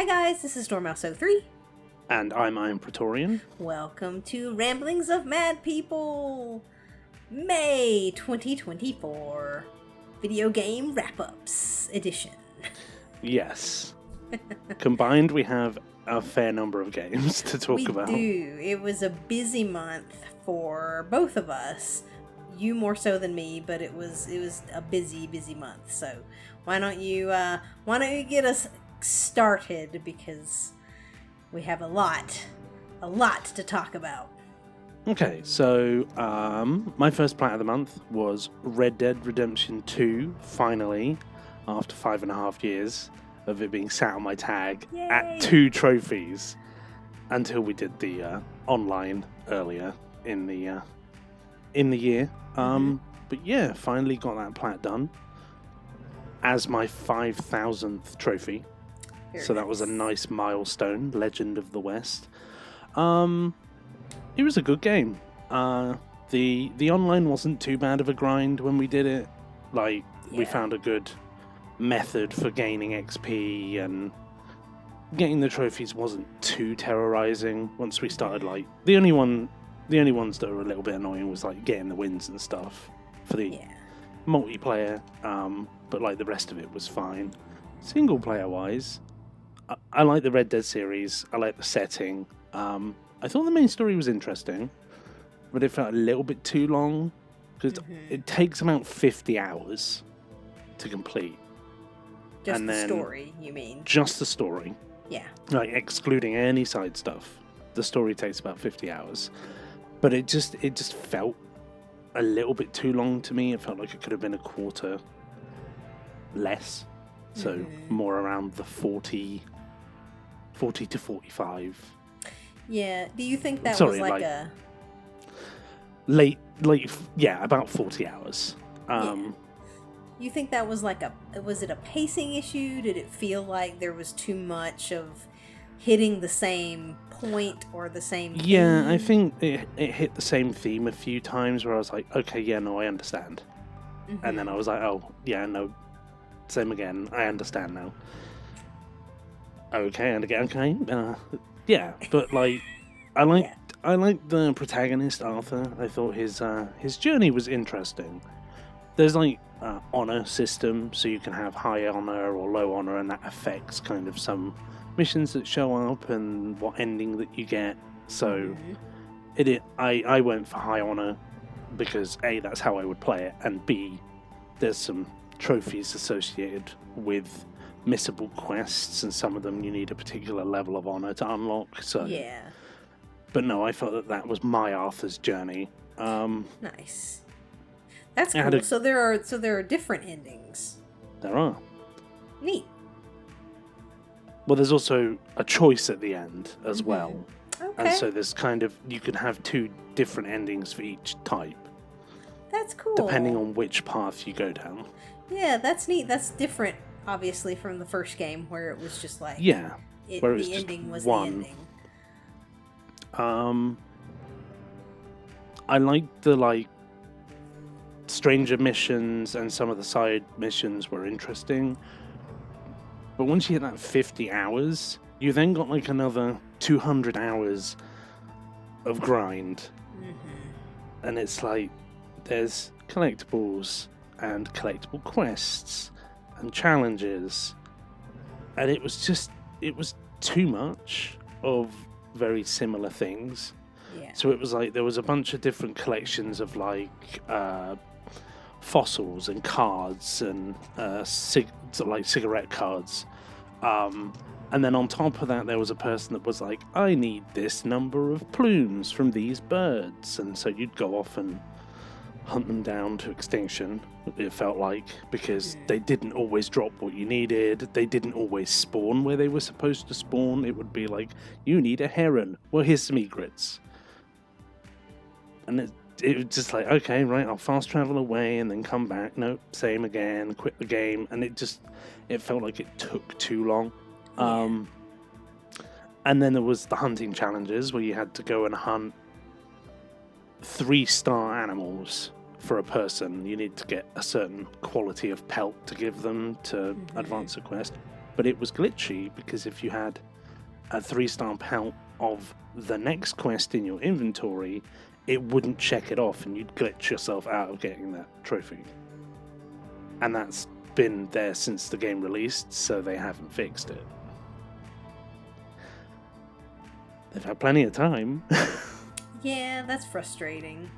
guys, this is Dormouse03. And I'm Iron Praetorian. Welcome to Ramblings of Mad People, May 2024, Video Game Wrap-Ups Edition. Yes. Combined, we have a fair number of games to talk about. We do. It was a busy month for both of us. You more so than me, but it was a busy month. So why don't you get us started, because we have a lot to talk about. Okay, so my first plat of the month was Red Dead Redemption 2, finally, after 5.5 years of it being sat on my tag. Yay. At 2 trophies until we did the online earlier in the year. But yeah, finally got that plat done as my 5,000th trophy. So that was a nice milestone, Legend of the West. It was a good game. The online wasn't too bad of a grind when we did it. We found a good method for gaining XP, and getting the trophies wasn't too terrorizing once we started. The only ones that were a little bit annoying was getting the wins and stuff for the multiplayer. But the rest of it was fine. Single player wise, I like the Red Dead series. I like the setting. I thought the main story was interesting, but it felt a little bit too long, because it takes about 50 hours to complete. Just the story, you mean? Just the story. Yeah. Excluding any side stuff. The story takes about 50 hours. But it just felt a little bit too long to me. It felt like it could have been a quarter less. So more around the 40 to 45. Yeah. Do you think that Sorry, was a... about 40 hours. You think that was was it a pacing issue? Did it feel like there was too much of hitting the same point or the same theme? Yeah, I think it hit the same theme a few times where I was like, okay, yeah, no, I understand. And then I was like, oh, yeah, no, same again, I understand now. Okay, and again, okay, yeah, but I liked the protagonist, Arthur. I thought his journey was interesting. There's honor system, so you can have high honor or low honor, and that affects kind of some missions that show up and what ending that you get. So I went for high honor because A, that's how I would play it, and B, there's some trophies associated with missable quests, and some of them you need a particular level of honor to unlock. So yeah. But no, I felt that was my Arthur's journey. Nice. That's cool. So there are different endings. There are. Neat. Well, there's also a choice at the end as well. Okay. And so there's you can have 2 different endings for each type. That's cool. Depending on which path you go down. Yeah, that's neat. That's different, obviously, from the first game where it was just where it was the just ending was one. the ending. I liked the stranger missions, and some of the side missions were interesting. But once you hit that 50 hours, you then got another 200 hours of grind. And it's there's collectibles and collectible quests and challenges. And it was too much of very similar things. Yeah. So it was there was a bunch of different collections of fossils and cards and cigarette cards. And then on top of that, there was a person that was I need this number of plumes from these birds. And so you'd go off and hunt them down to extinction, it felt because they didn't always drop what you needed. They didn't always spawn where they were supposed to spawn. It would be you need a heron. Well, here's some egrets. And it was just okay, right, I'll fast travel away and then come back. Nope, same again, quit the game. And it felt like it took too long. And then there was the hunting challenges where you had to go and hunt 3-star animals for a person. You need to get a certain quality of pelt to give them to advance a quest. but it was glitchy because if you had a 3-star pelt of the next quest in your inventory, it wouldn't check it off and you'd glitch yourself out of getting that trophy. And that's been there since the game released, so they haven't fixed it. They've had plenty of time. Yeah, that's frustrating.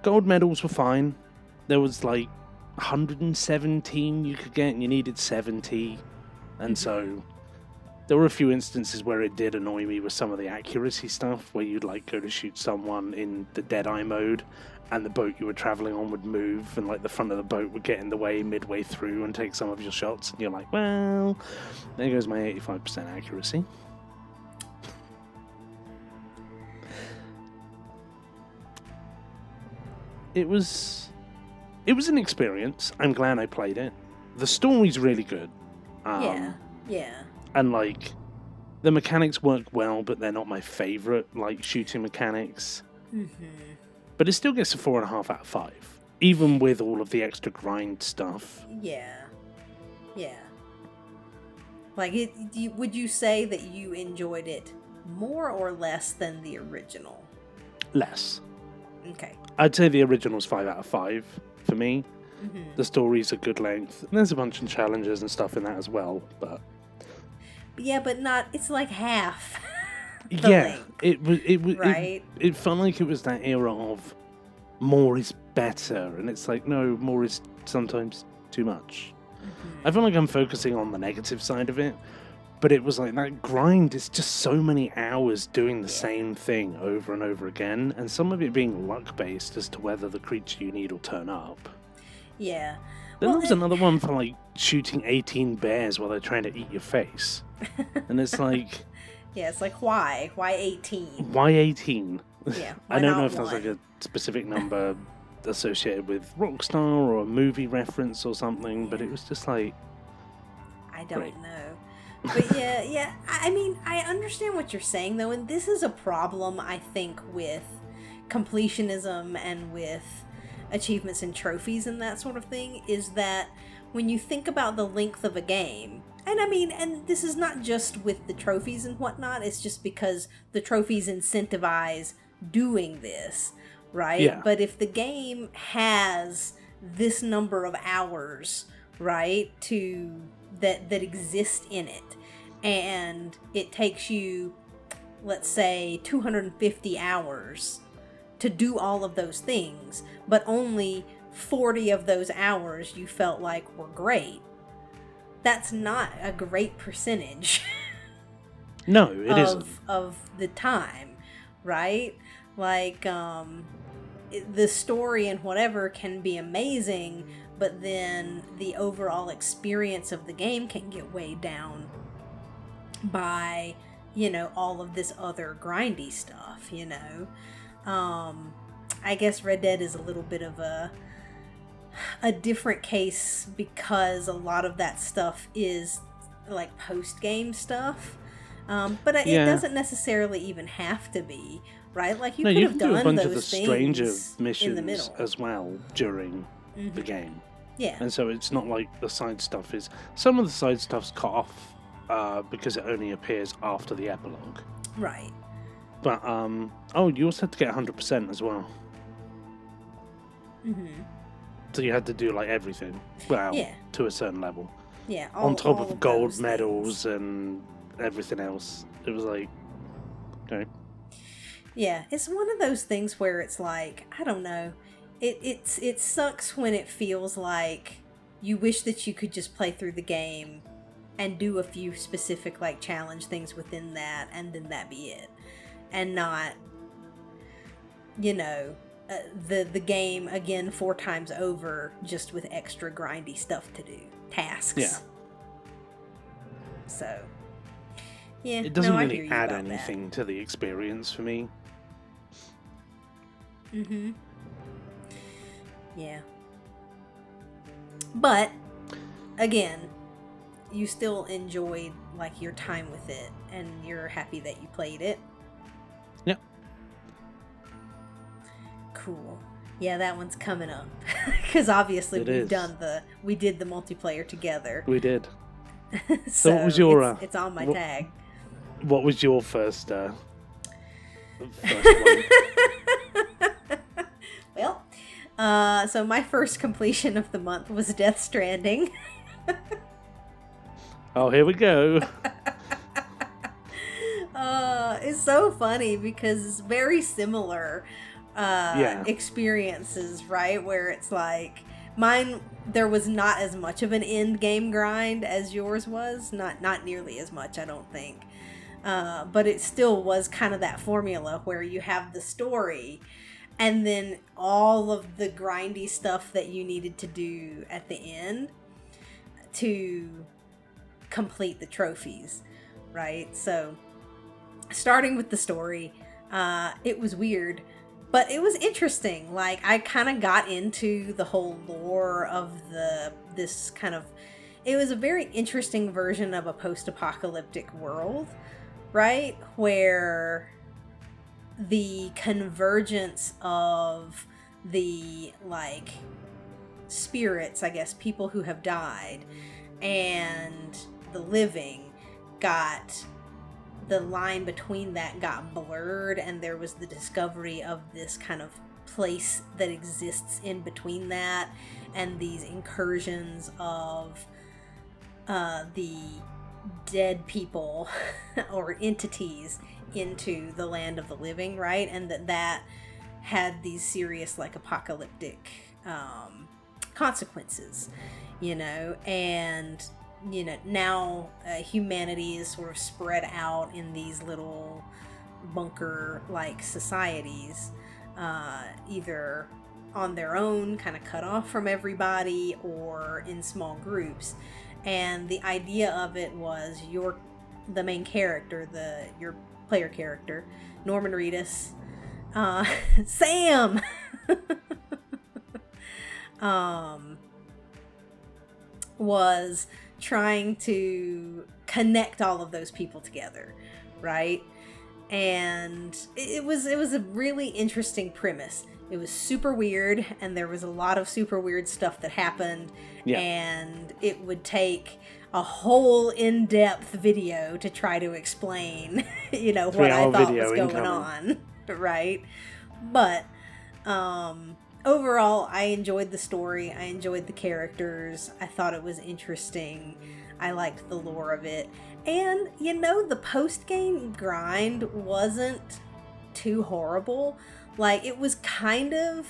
Gold medals were fine. There was like 117 you could get and you needed 70. And so there were a few instances where it did annoy me with some of the accuracy stuff, where you'd like go to shoot someone in the Deadeye mode and the boat you were traveling on would move and like the front of the boat would get in the way midway through and take some of your shots, and you're like, well, there goes my 85% accuracy. It was an experience. I'm glad I played it. The story's really good. Yeah. And like the mechanics work well, but they're not my favorite like shooting mechanics. But it still gets a 4.5 out of 5, even with all of the extra grind stuff. Yeah. Like, would you say that you enjoyed it more or less than the original? Less. Okay. I'd say the original's 5 out of 5 for me. The story's a good length. And there's a bunch of challenges and stuff in that as well, but yeah, but not. It's like half. Length, it was right. It felt like it was that era of more is better, and it's like, no, more is sometimes too much. I feel like I'm focusing on the negative side of it, but it was like that grind is just so many hours doing the same thing over and over again, and some of it being luck based as to whether the creature you need will turn up. Yeah. Then there was another one for like shooting 18 bears while they're trying to eat your face, and it's like, yeah, it's like, why 18? Why 18? Yeah, I don't know if there's like a specific number associated with Rockstar or a movie reference or something, but it was just like, I don't know. But yeah, I mean, I understand what you're saying though, and this is a problem I think with completionism and with achievements and trophies and that sort of thing, is that when you think about the length of a game, and I mean, and this is not just with the trophies and whatnot, it's just because the trophies incentivize doing this, right? Yeah. But if the game has this number of hours, right, that exist in it, and it takes you, let's say, 250 hours to do all of those things, but only 40 of those hours you felt like were great, that's not a great percentage. No, it isn't. Of the time, right? Like, the story and whatever can be amazing, but then the overall experience of the game can get weighed down by, all of this other grindy stuff, I guess Red Dead is a little bit of a different case, because a lot of that stuff is like post-game stuff, but it doesn't necessarily even have to be, right? Like, you could have done a bunch those of the things stranger in missions the middle as well during the game. Yeah. And so it's not like the side stuff is, some of the side stuff's cut off because it only appears after the epilogue. Right. But you also had to get 100% as well. So you had to do like everything, to a certain level. Yeah. On top all of gold those medals things. and everything else. It was like, okay. Yeah, it's one of those things where it's like, I don't know. It sucks when it feels like you wish that you could just play through the game and do a few specific like challenge things within that, and then that be it, and not, the game again 4 times over just with extra grindy stuff to do, tasks. Yeah. So, yeah, it doesn't I really hear you add about anything to the experience for me. that. Yeah. But again, you still enjoyed like your time with it, and you're happy that you played it. Yep. Cool. Yeah, that one's coming up because obviously we did the multiplayer together. We did. So what was your? It's on my tag. What was your first one? Well, so my first completion of the month was Death Stranding. Oh, here we go. It's so funny because it's very similar experiences, right? Where it's like mine, there was not as much of an end game grind as yours was. Not nearly as much, I don't think. But it still was kind of that formula where you have the story and then all of the grindy stuff that you needed to do at the end to complete the trophies, right? So starting with the story, it was weird, but it was interesting. Like, I kind of got into the whole lore of this kind of, it was a very interesting version of a post-apocalyptic world, right? Where the convergence of the, like, spirits, I guess, people who have died, and the living got, the line between that got blurred, and there was the discovery of this kind of place that exists in between that, and these incursions of the dead people or entities into the land of the living, right? And that had these serious, like, apocalyptic consequences, you know. And you know, now humanity is sort of spread out in these little bunker-like societies, either on their own, kind of cut off from everybody, or in small groups. And the idea of it was the main character, your player character, Norman Reedus, Sam, was trying to connect all of those people together, right? And it was a really interesting premise. It was super weird, and there was a lot of super weird stuff that happened, and it would take a whole in-depth video to try to explain, you know, what I thought was going on, right? But overall, I enjoyed the story. I enjoyed the characters. I thought it was interesting. I liked the lore of it. And, you know, the post-game grind wasn't too horrible. Like, it was kind of...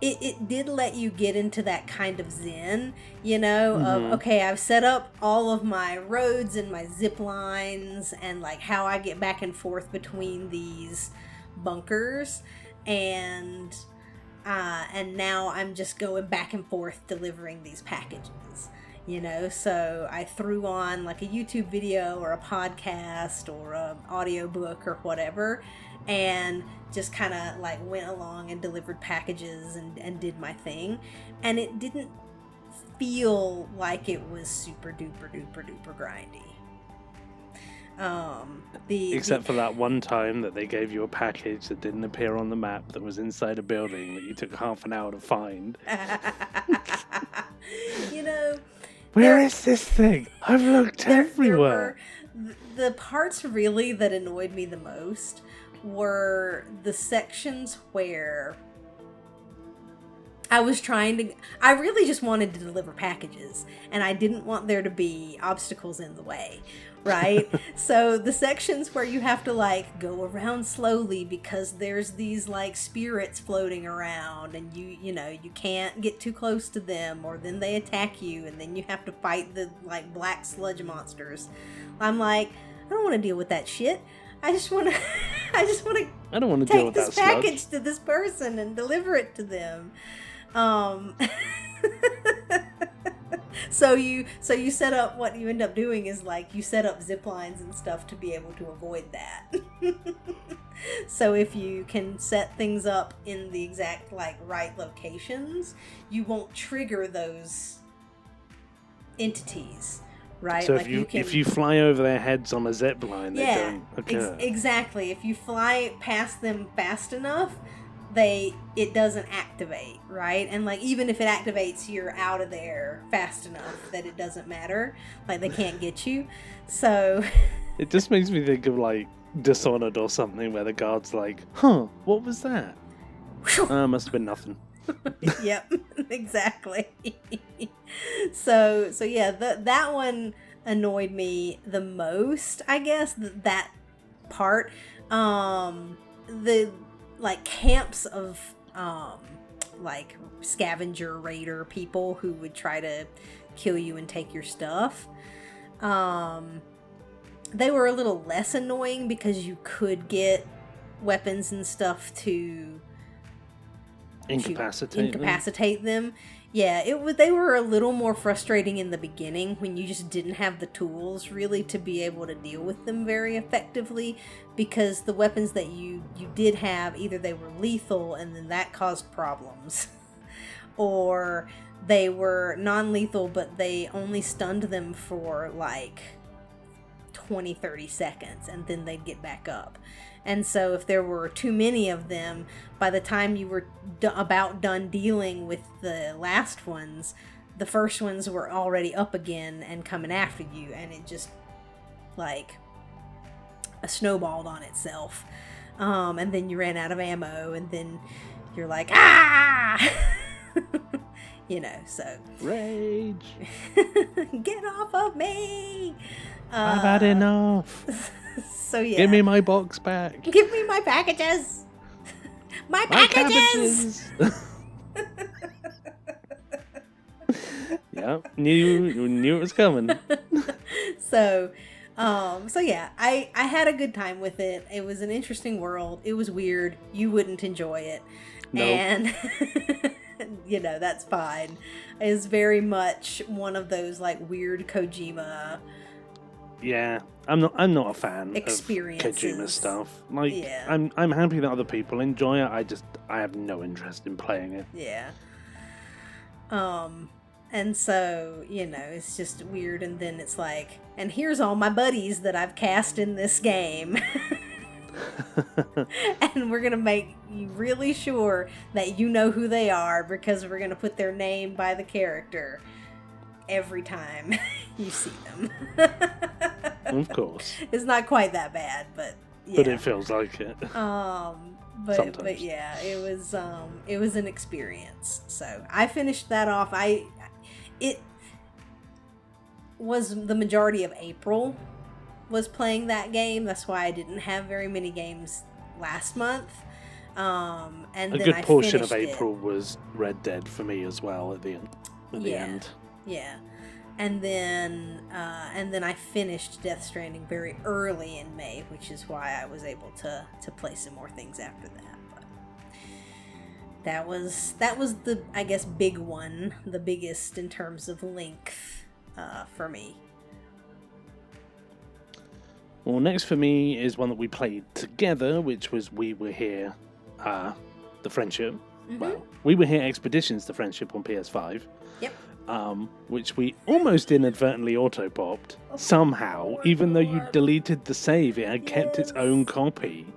It did let you get into that kind of zen, you know, of, okay, I've set up all of my roads and my zip lines and, like, how I get back and forth between these bunkers. And now I'm just going back and forth delivering these packages, you know. So I threw on, like, a YouTube video or a podcast or an audiobook or whatever, and just kind of, like, went along and delivered packages and did my thing. And it didn't feel like it was super duper duper duper grindy. Except for that one time that they gave you a package that didn't appear on the map, that was inside a building that you took half an hour to find. You know, where is this thing? I've looked everywhere. The parts really that annoyed me the most were the sections where I really just wanted to deliver packages, and I didn't want there to be obstacles in the way, right? So the sections where you have to, like, go around slowly because there's these, like, spirits floating around, and you know, you can't get too close to them, or then they attack you, and then you have to fight the, like, black sludge monsters. I'm like, I don't want to deal with that shit. I just want to take this package to this person and deliver it to them. So you set up, what you end up doing is, like, you set up zip lines and stuff to be able to avoid that. So if you can set things up in the exact, like, right locations, you won't trigger those entities. Right? So like if you fly over their heads on a zip line, they don't occur. Exactly. If you fly past them fast enough, it doesn't activate, right? And like even if it activates, you're out of there fast enough that it doesn't matter. Like they can't get you. So It just makes me think of like Dishonored or something where the guard's like, huh, what was that? Must have been nothing. Yep, exactly. So yeah, that one annoyed me the most, I guess, that part. The like camps of like scavenger raider people who would try to kill you and take your stuff. They were a little less annoying because you could get weapons and stuff to incapacitate them. Yeah, they were a little more frustrating in the beginning when you just didn't have the tools really to be able to deal with them very effectively, because the weapons that you did have, either they were lethal and then that caused problems, or they were non-lethal but they only stunned them for like 20-30 seconds and then they'd get back up. And so if there were too many of them, by the time you were about done dealing with the last ones, the first ones were already up again and coming after you, and it just like snowballed on itself. And then you ran out of ammo, and then you're like, ah! You know, so rage. Get off of me! I've had enough. So yeah. Give me my box back. Give me my packages. My packages. Yeah, knew it was coming. So yeah, I had a good time with it. It was an interesting world. It was weird. You wouldn't enjoy it. Nope. And you know, that's fine. It's very much one of those like weird Kojima. Yeah, I'm not a fan of experiences. Kojima stuff. Like, yeah. I'm happy that other people enjoy it. I have no interest in playing it. Yeah. And so, you know, it's just weird, and then it's like, and here's all my buddies that I've cast in this game. And we're gonna make you really sure that you know who they are, because we're gonna put their name by the character every time you see them. Of course. It's not quite that bad, but yeah. But it feels like it. But yeah, it was an experience. So I finished that off. It was the majority of April was playing that game. That's why I didn't have very many games last month. And a good portion of April was Red Dead for me as well at the end. Yeah. And then I finished Death Stranding very early in May, which is why I was able to play some more things after that. But that was the, I guess, big one, the biggest in terms of length for me. Well, next for me is one that we played together, which was We Were Here, The Friendship. Mm-hmm. Well, We Were Here Expeditions, The Friendship on PS5. Yep. Which we almost inadvertently auto-popped somehow, even though you deleted the save, it had kept its own copy.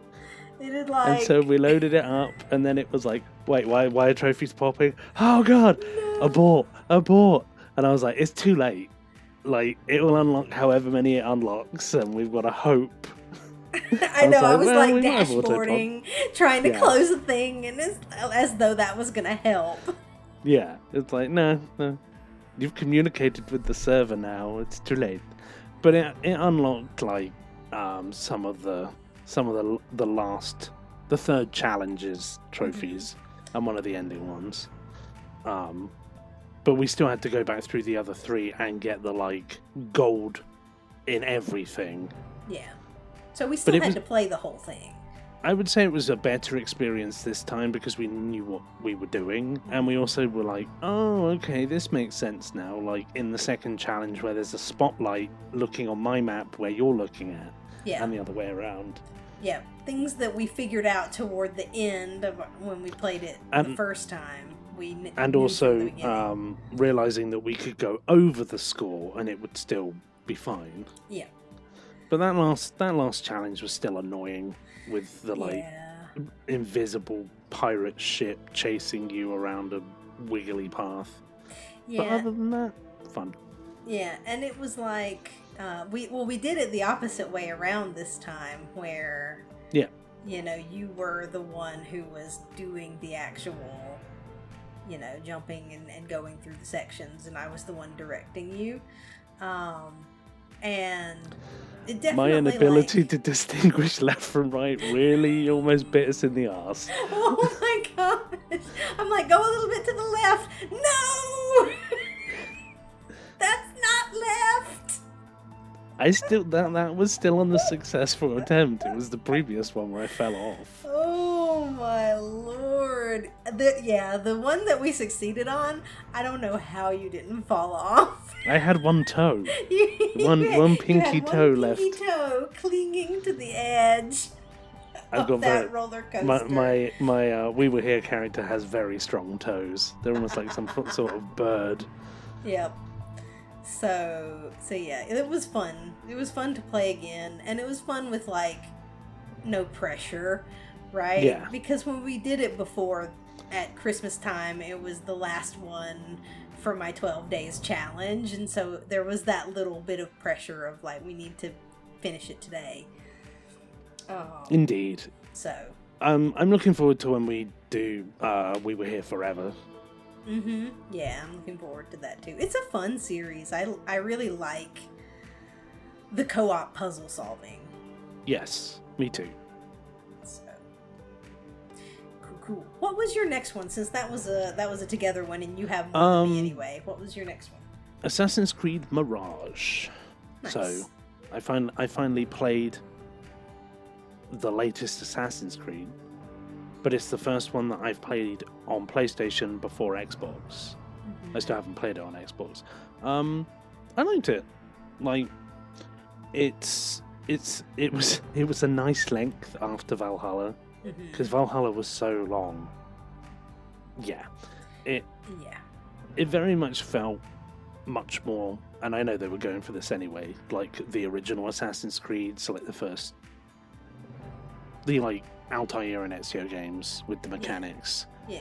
It did, like... And so we loaded it up, and then it was like, wait, why are trophies popping? Oh god, no. Abort. And I was like, it's too late. Like, it will unlock however many it unlocks, and we've got to hope. I know, I was like dashboarding, trying to close the thing, and it's as though that was going to help. Yeah, it's like, no. You've communicated with the server now. It's too late. But it unlocked like some of the third challenges trophies, and one of the ending ones. But we still had to go back through the other three and get the like gold in everything. Yeah. So we still had to play the whole thing. I would say it was a better experience this time because we knew what we were doing, and we also were like, oh, okay, this makes sense now. Like in the second challenge where there's a spotlight looking on my map where you're looking at, and the other way around. Yeah, things that we figured out toward the end of when we played it the first time. And also realizing that we could go over the score and it would still be fine. Yeah. But that last challenge was still annoying with the invisible pirate ship chasing you around a wiggly path. Yeah. But other than that, fun. Yeah, and it was like we did it the opposite way around this time, where Yeah. You were the one who was doing the actual, jumping and going through the sections, and I was the one directing you. And it definitely, my inability to distinguish left from right really almost bit us in the arse. Oh my gosh! I'm like, go a little bit to the left. No, that's not left. That was still on the successful attempt. It was the previous one where I fell off. Oh my lord! The one that we succeeded on. I don't know how you didn't fall off. I had one toe. one pinky toe left. Pinky toe clinging to the edge of that roller coaster. My We Were Here character has very strong toes. They're almost like some sort of bird. Yep. So yeah, it was fun. It was fun to play again, and it was fun with like no pressure, right? Yeah. Because when we did it before at Christmas time, it was the last one for my 12 days challenge, and so there was that little bit of pressure of like, we need to finish it today. Indeed. So I'm looking forward to when we do We Were Here Forever. Mm-hmm. Yeah, I'm looking forward to that too. It's a fun series. I really like the co-op puzzle solving. Yes, me too. So cool. What was your next one? Since that was a together one, and you have more than me anyway. What was your next one? Assassin's Creed Mirage. Nice. So I finally played the latest Assassin's Creed, but it's the first one that I've played on PlayStation before Xbox. Mm-hmm. I still haven't played it on Xbox. I liked it. Like, it was a nice length after Valhalla, because Valhalla was so long. Yeah, it very much felt much more, and I know they were going for this anyway, like the original Assassin's Creed, so like the like Altair and Ezio games with the mechanics. Yeah.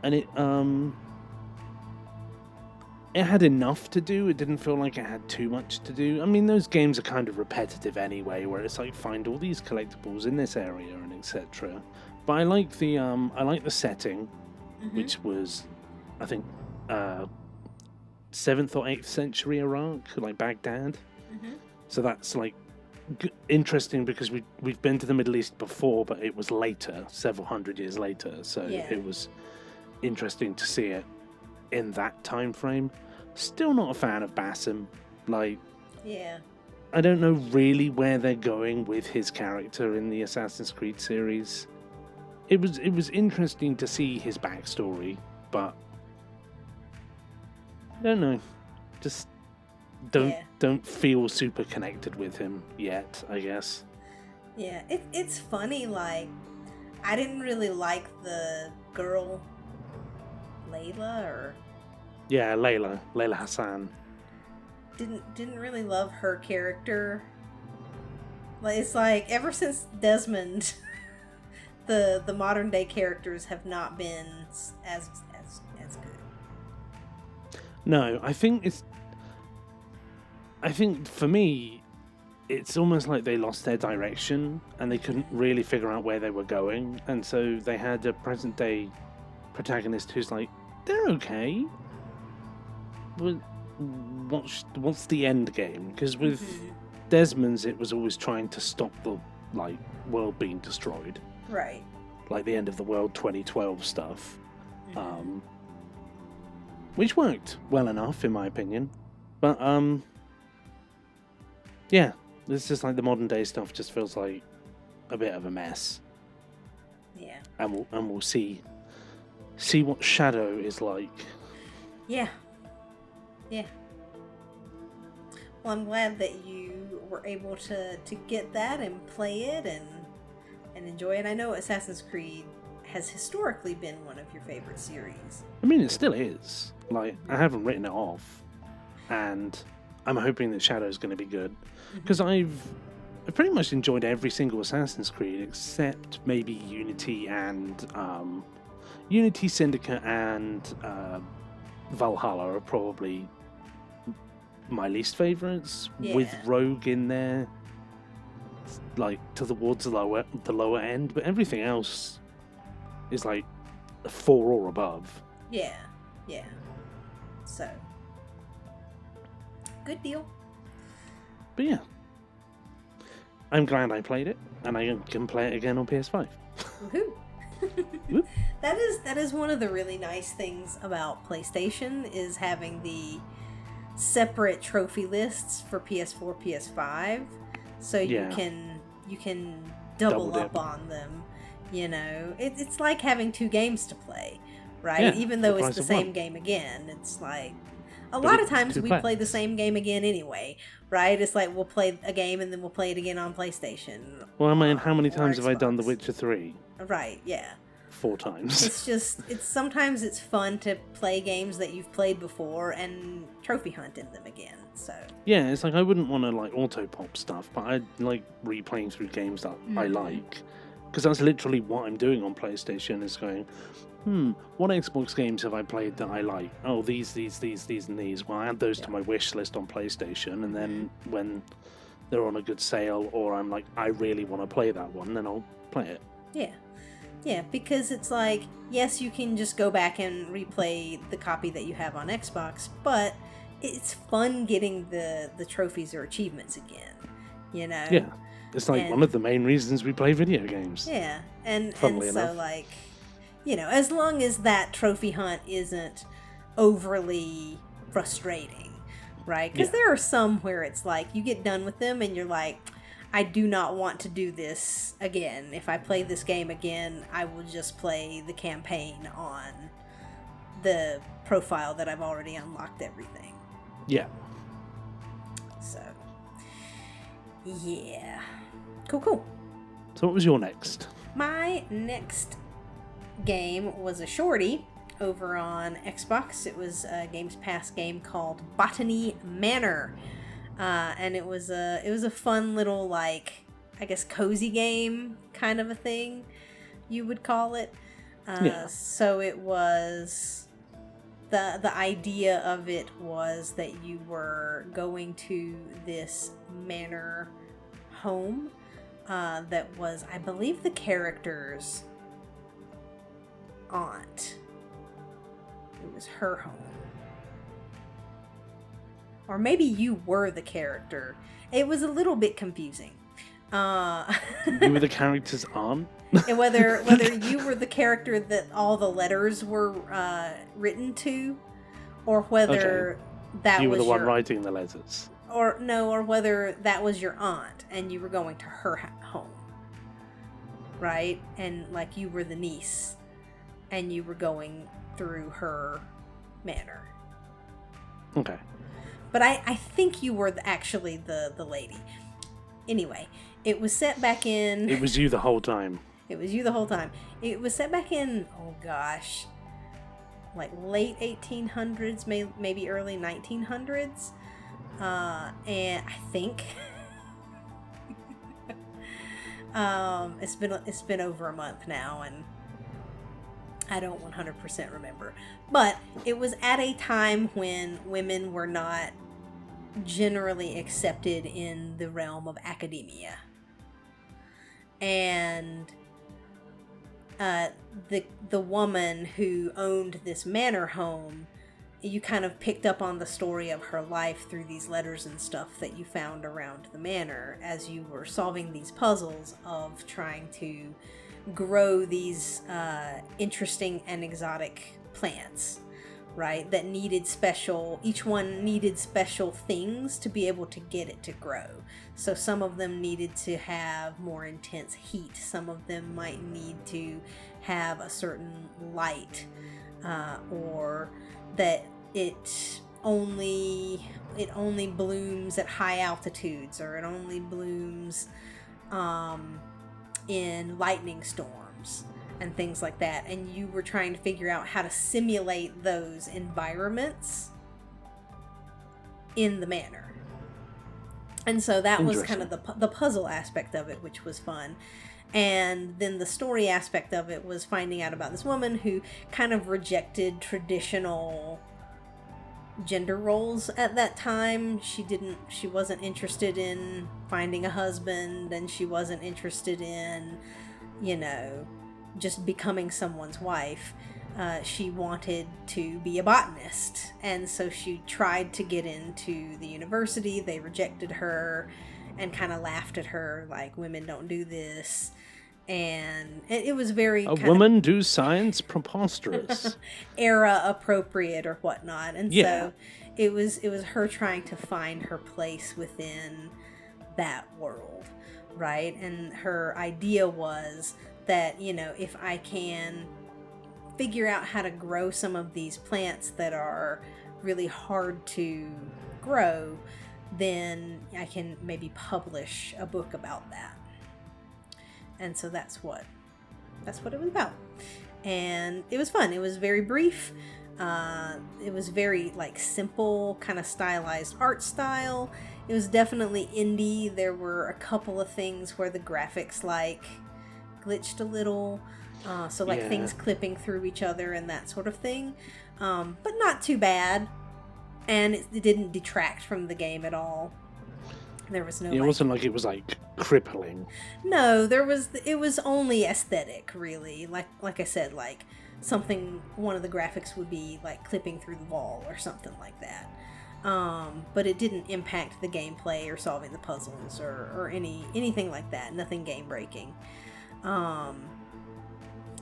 And it had enough to do. It didn't feel like it had too much to do. I mean, those games are kind of repetitive anyway, where it's like, find all these collectibles in this area and etc. But I like the setting, which was, I think, 7th or 8th century Iraq, like Baghdad. So that's like interesting, because we've been to the Middle East before, but it was later, several hundred years later. So it was interesting to see it in that time frame. Still not a fan of Basim. Like, I don't know really where they're going with his character in the Assassin's Creed series. It was interesting to see his backstory, but I don't know. Just don't feel super connected with him yet, I guess. Yeah, it's funny, like, I didn't really like the girl Layla Layla Hassan. Didn't really love her character. Like, it's like, ever since Desmond, the modern day characters have not been as good. No, I think for me, it's almost like they lost their direction and they couldn't really figure out where they were going, and so they had a present day protagonist who's like, they're okay. What's the end game? Because with Desmond's, it was always trying to stop the world being destroyed, right? Like the end of the world 2012 stuff, which worked well enough in my opinion. But yeah, it's just like the modern day stuff just feels like a bit of a mess. Yeah, and we'll see what Shadow is like. Yeah. Well, I'm glad that you were able to get that and play it and enjoy it. I know Assassin's Creed has historically been one of your favorite series. I mean, it still is. Like, I haven't written it off, and I'm hoping that Shadow's going to be good, because I've I pretty much enjoyed every single Assassin's Creed except maybe Unity and Unity, Syndicate, and Valhalla are probably my least favorites. Yeah. With Rogue in there, like towards the lower end, but everything else is like a 4 or above. Yeah. So, good deal. But yeah, I'm glad I played it, and I can play it again on PS5. Woohoo! That is one of the really nice things about PlayStation, is having the separate trophy lists for PS4, PS5, so you can double up on them. You know, it's like having 2 games to play, right? Yeah, even though it's the same one. game again, it's like a lot of times we play the same game again anyway, right? It's like we'll play a game and then we'll play it again on PlayStation. Well, I mean, how many times Xbox. have I done The Witcher 3? Right, yeah. 4 times. Sometimes it's fun to play games that you've played before and trophy hunt in them again. So yeah, it's like I wouldn't want to like auto pop stuff, but I like replaying through games that I like, because that's literally what I'm doing on PlayStation. Is going, what Xbox games have I played that I like? Oh, these, and these. Well, I add those to my wish list on PlayStation, and then when they're on a good sale, or I'm like, I really want to play that one, then I'll play it. Yeah, because it's like, yes, you can just go back and replay the copy that you have on Xbox, but it's fun getting the trophies or achievements again, you know? Yeah, it's like one of the main reasons we play video games. Yeah, and Funnily so enough. like, you know, as long as that trophy hunt isn't overly frustrating, right? Because there are some where it's like, you get done with them and you're like, I do not want to do this again. If I play this game again, I will just play the campaign on the profile that I've already unlocked everything. Yeah. So, yeah. Cool. So what was your next? My next game was a shorty over on Xbox. It was a Games Pass game called Botany Manor. And it was a fun little, like, I guess cozy game kind of a thing, you would call it. So it was, the idea of it was that you were going to this manor home that was, I believe, the character's aunt. It was her home. Or maybe you were the character. It was a little bit confusing. You were the character's aunt? And whether you were the character that all the letters were written to, or whether that you were was the one writing the letters. Or whether that was your aunt and you were going to her home. Right? And like you were the niece and you were going through her manor. Okay. But I think you were actually the lady. Anyway, it was set back in... It was you the whole time. It was you the whole time. It was set back in, oh gosh, like late 1800s, maybe early 1900s. And I think... it's been over a month now, and I don't 100% remember. But it was at a time when women were not generally accepted in the realm of academia. And the woman who owned this manor home, you kind of picked up on the story of her life through these letters and stuff that you found around the manor as you were solving these puzzles of trying to grow these interesting and exotic plants, right? That needed each one needed special things to be able to get it to grow. So some of them needed to have more intense heat. Some of them might need to have a certain light, or that it only blooms at high altitudes, or it only blooms in lightning storms and things like that. And you were trying to figure out how to simulate those environments in the manor. And so that was kind Interesting. of the puzzle aspect of it, which was fun. And then the story aspect of it was finding out about this woman who kind of rejected traditional gender roles at that time. She wasn't interested in finding a husband, and she wasn't interested in, you know, just becoming someone's wife. She wanted to be a botanist, and so she tried to get into the university. They rejected her and kind of laughed at her, like, women don't do this. And it was very A kind woman do science? Preposterous. of era appropriate or whatnot. And Yeah. so it was her trying to find her place within that world, right? And her idea was that, you know, if I can figure out how to grow some of these plants that are really hard to grow, then I can maybe publish a book about that. And so that's what it was about. And it was fun. It was very brief. It was very like simple, kind of stylized art style. It was definitely indie. There were a couple of things where the graphics like glitched a little. So like Yeah. things clipping through each other and that sort of thing. But not too bad. And it didn't detract from the game at all. There was no It wasn't like it was like crippling. No, it was only aesthetic, really. Like I said, like something, one of the graphics would be like clipping through the wall or something like that. But it didn't impact the gameplay or solving the puzzles or anything like that. Nothing game breaking.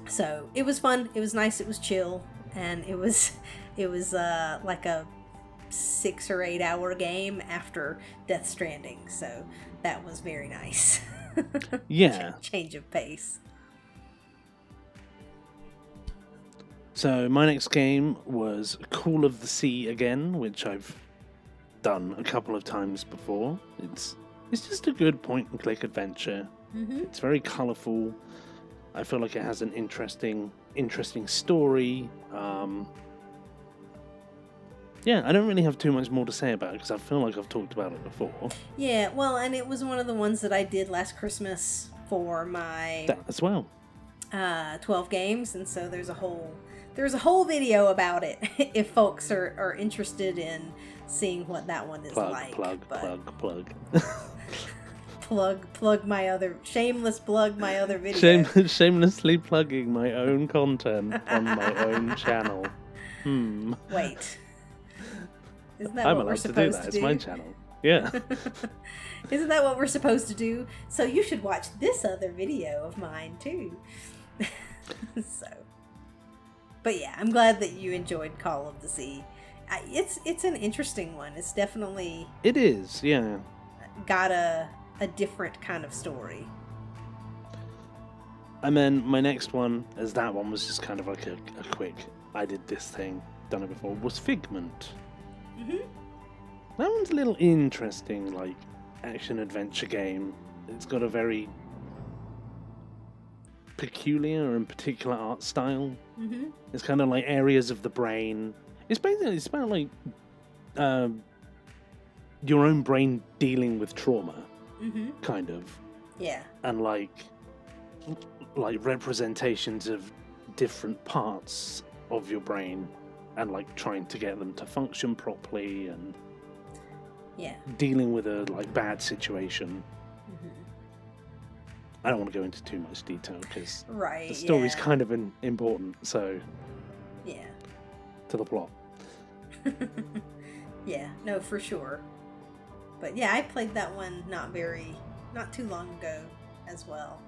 So it was fun. It was nice. It was chill, and it was like a 6 or 8 hour game after Death Stranding. So that was very nice. Yeah. Change of pace. So my next game was Call of the Sea again, which I've done a couple of times before. It's just a good point and click adventure. Mm-hmm. It's very colourful. I feel like it has an interesting story. Yeah, I don't really have too much more to say about it because I feel like I've talked about it before. Yeah, well, and it was one of the ones that I did last Christmas for my That as well. 12 games, and so there's a whole video about it if folks are interested in seeing what that one is Plug. plug my other video. Shamelessly plugging my own content on my own channel. Wait. Isn't that I'm what we're allowed to do supposed that. to It's do? my channel. Yeah. Isn't that what we're supposed to do? So you should watch this other video of mine too. So, but yeah, I'm glad that you enjoyed Call of the Sea. It's an interesting one. It's definitely It is, yeah. got a different kind of story. And then my next one, as that one was just kind of like a quick, I did this thing, done it before, was Figment. Mm-hmm. That one's a little interesting, like, action-adventure game. It's got a very peculiar and particular art style. Mm-hmm. It's kind of like areas of the brain. It's about like your own brain dealing with trauma, Mm-hmm. kind of, Yeah. and like representations of different parts of your brain, and like trying to get them to function properly and Yeah. dealing with a like bad situation. Mm-hmm. I don't want to go into too much detail because Right. the story's yeah. kind of important, so Yeah. to the plot. Yeah. No, for sure. But yeah, I played that one not too long ago as well,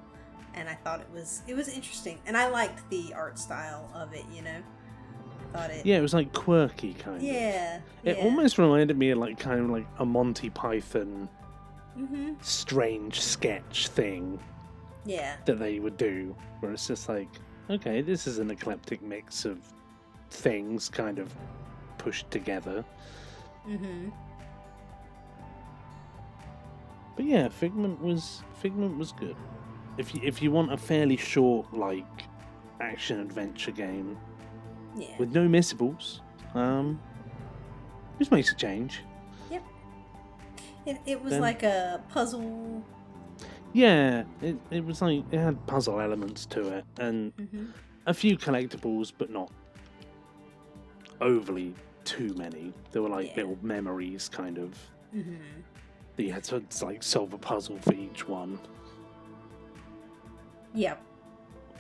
and I thought it was interesting, and I liked the art style of it. You know, I thought it. Yeah, it was like quirky kind of. Yeah. It yeah. almost reminded me of like kind of like a Monty Python Mm-hmm. strange sketch thing Yeah. that they would do, where it's just like, okay, this is an eclectic mix of things kind of pushed together. Mm-hmm. But yeah, Figment was good. If you want a fairly short like action adventure game Yeah. with no missables, just makes a change. Yep. It was Then- like a puzzle. Yeah, it was like it had puzzle elements to it and Mhm. a few collectibles, but not overly too many. There were like Yeah. little memories, kind of. Mhm. That you had to like solve a puzzle for each one. Yep.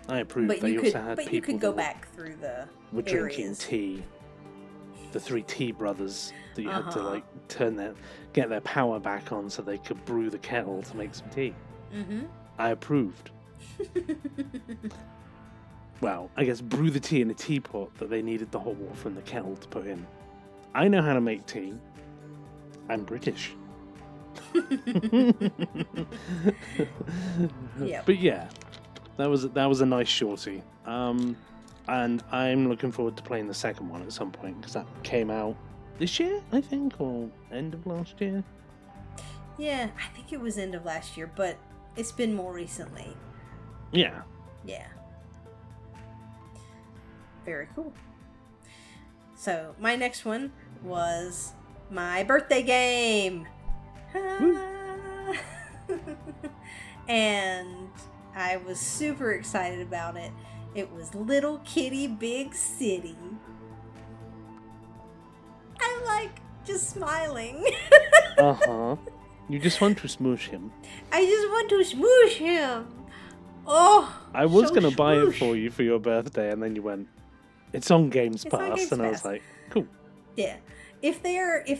I approved. But They you also could had but people you could go that back through the were drinking areas. tea. The 3 tea brothers that you had to Uh-huh. like get their power back on so they could brew the kettle to make some tea. Mhm. I approved. Well, I guess brew the tea in a teapot that they needed the hot water from the kettle to put in. I know how to make tea. I'm British. Yep. But yeah, that was a nice shorty. And I'm looking forward to playing the second one at some point because that came out this year, I think, or end of last year. Yeah, I think it was end of last year, but it's been more recently. Yeah. Yeah. Very cool. So, my next one was my birthday game. And I was super excited about it. It was Little Kitty Big City. I'm like just smiling. Uh-huh. You just want to smoosh him. I just want to smoosh him. Oh, I was so going to buy it smoosh. for you for your birthday, and then you went, it's on Games It's on Pass, Games and I was Pass. like, cool. Yeah. If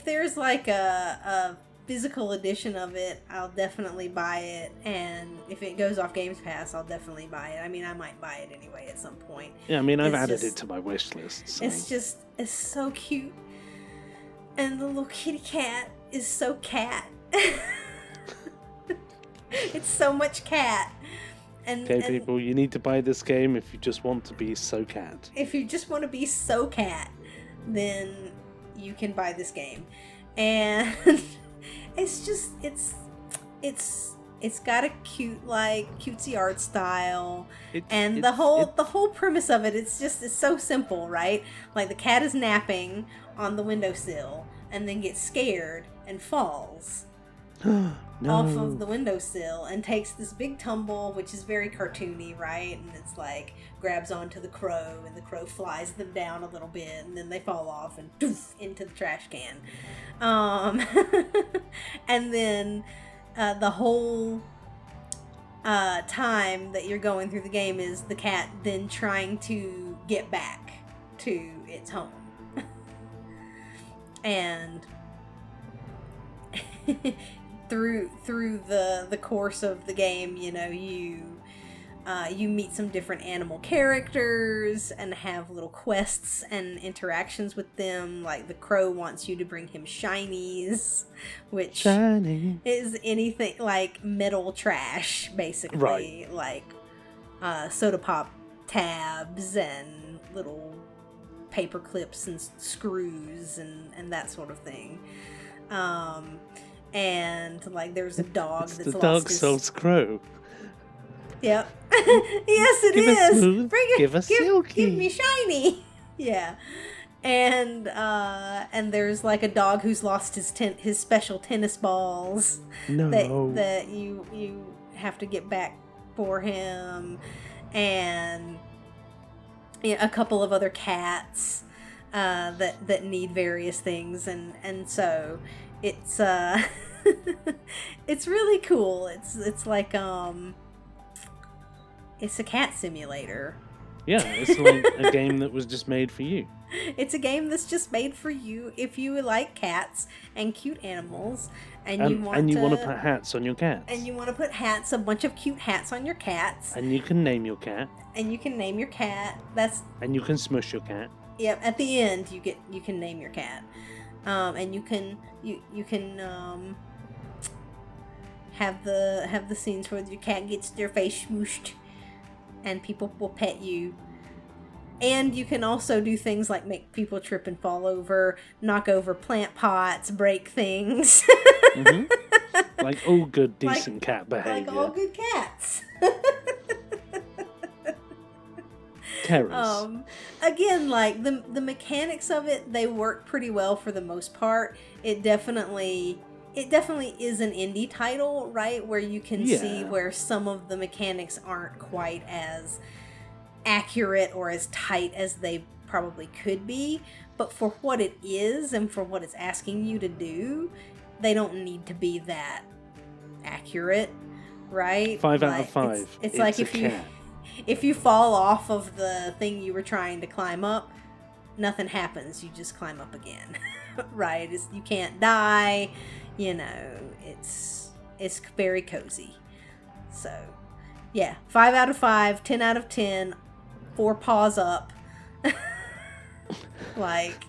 there's like a physical edition of it, I'll definitely buy it. And if it goes off Games Pass, I'll definitely buy it. I mean, I might buy it anyway at some point. Yeah, I mean, I've It's added just- it to my wish list. So. It's so cute. And the little kitty cat is so cat. It's so much cat. Okay, And people, you need to buy this game if you just want to be so cat. if you just want to be so cat, then you can buy this game. And it's just it's got a cute, like, cutesy art style. And the whole premise of it's so simple, right? Like, the cat is napping on the windowsill and then gets scared and falls no. off of the windowsill and takes this big tumble, which is very cartoony, right? And it's like grabs onto the crow and the crow flies them down a little bit and then they fall off and doof into the trash can. And then the whole time that you're going through the game is the cat then trying to get back to its home. And through the course of the game, you know, you meet some different animal characters and have little quests and interactions with them. Like, the crow wants you to bring him shinies, which Shiny. is anything like metal trash, basically. Right. Like soda pop tabs and little paper clips and screws and that sort of thing. And like there's a dog It's that's the lost Dark his... Souls crow. Yep. Yes, it Give us is. smooth, Bring it. give us silky. Give me shiny. Yeah. And there's like a dog who's lost his special tennis balls No. that you have to get back for him, and a couple of other cats that need various things, and so it's it's really cool. It's like it's a cat simulator. Yeah, it's like a game that was just made for you. It's a game that's just made for you if you like cats and cute animals, and you want to to put hats on your cats. and you want to put hats, a bunch of cute hats on your cats, And you can name your cat. and you can name your cat. That's And you can smush your cat. Yep. At the end, you can name your cat, and you can have the scenes where your cat gets their face smooshed, and people will pet you. And you can also do things like make people trip and fall over, knock over plant pots, break things. Hmm. Like all good, decent cat behavior. Like all good cats. Terrors. Again, like the mechanics of it, they work pretty well for the most part. It it definitely is an indie title, right? Where you can see Yeah. where some of the mechanics aren't quite as accurate or as tight as they probably could be. But for what it is and for what it's asking you to do, they don't need to be that accurate, right? 5 out of Like, 5. It's like a if you cat. if you fall off of the thing you were trying to climb up, nothing happens. You just climb up again, right? You can't die. You know, it's very cozy. So, yeah, 5 out of 5, 10 out of 10, 4 paws up. Like,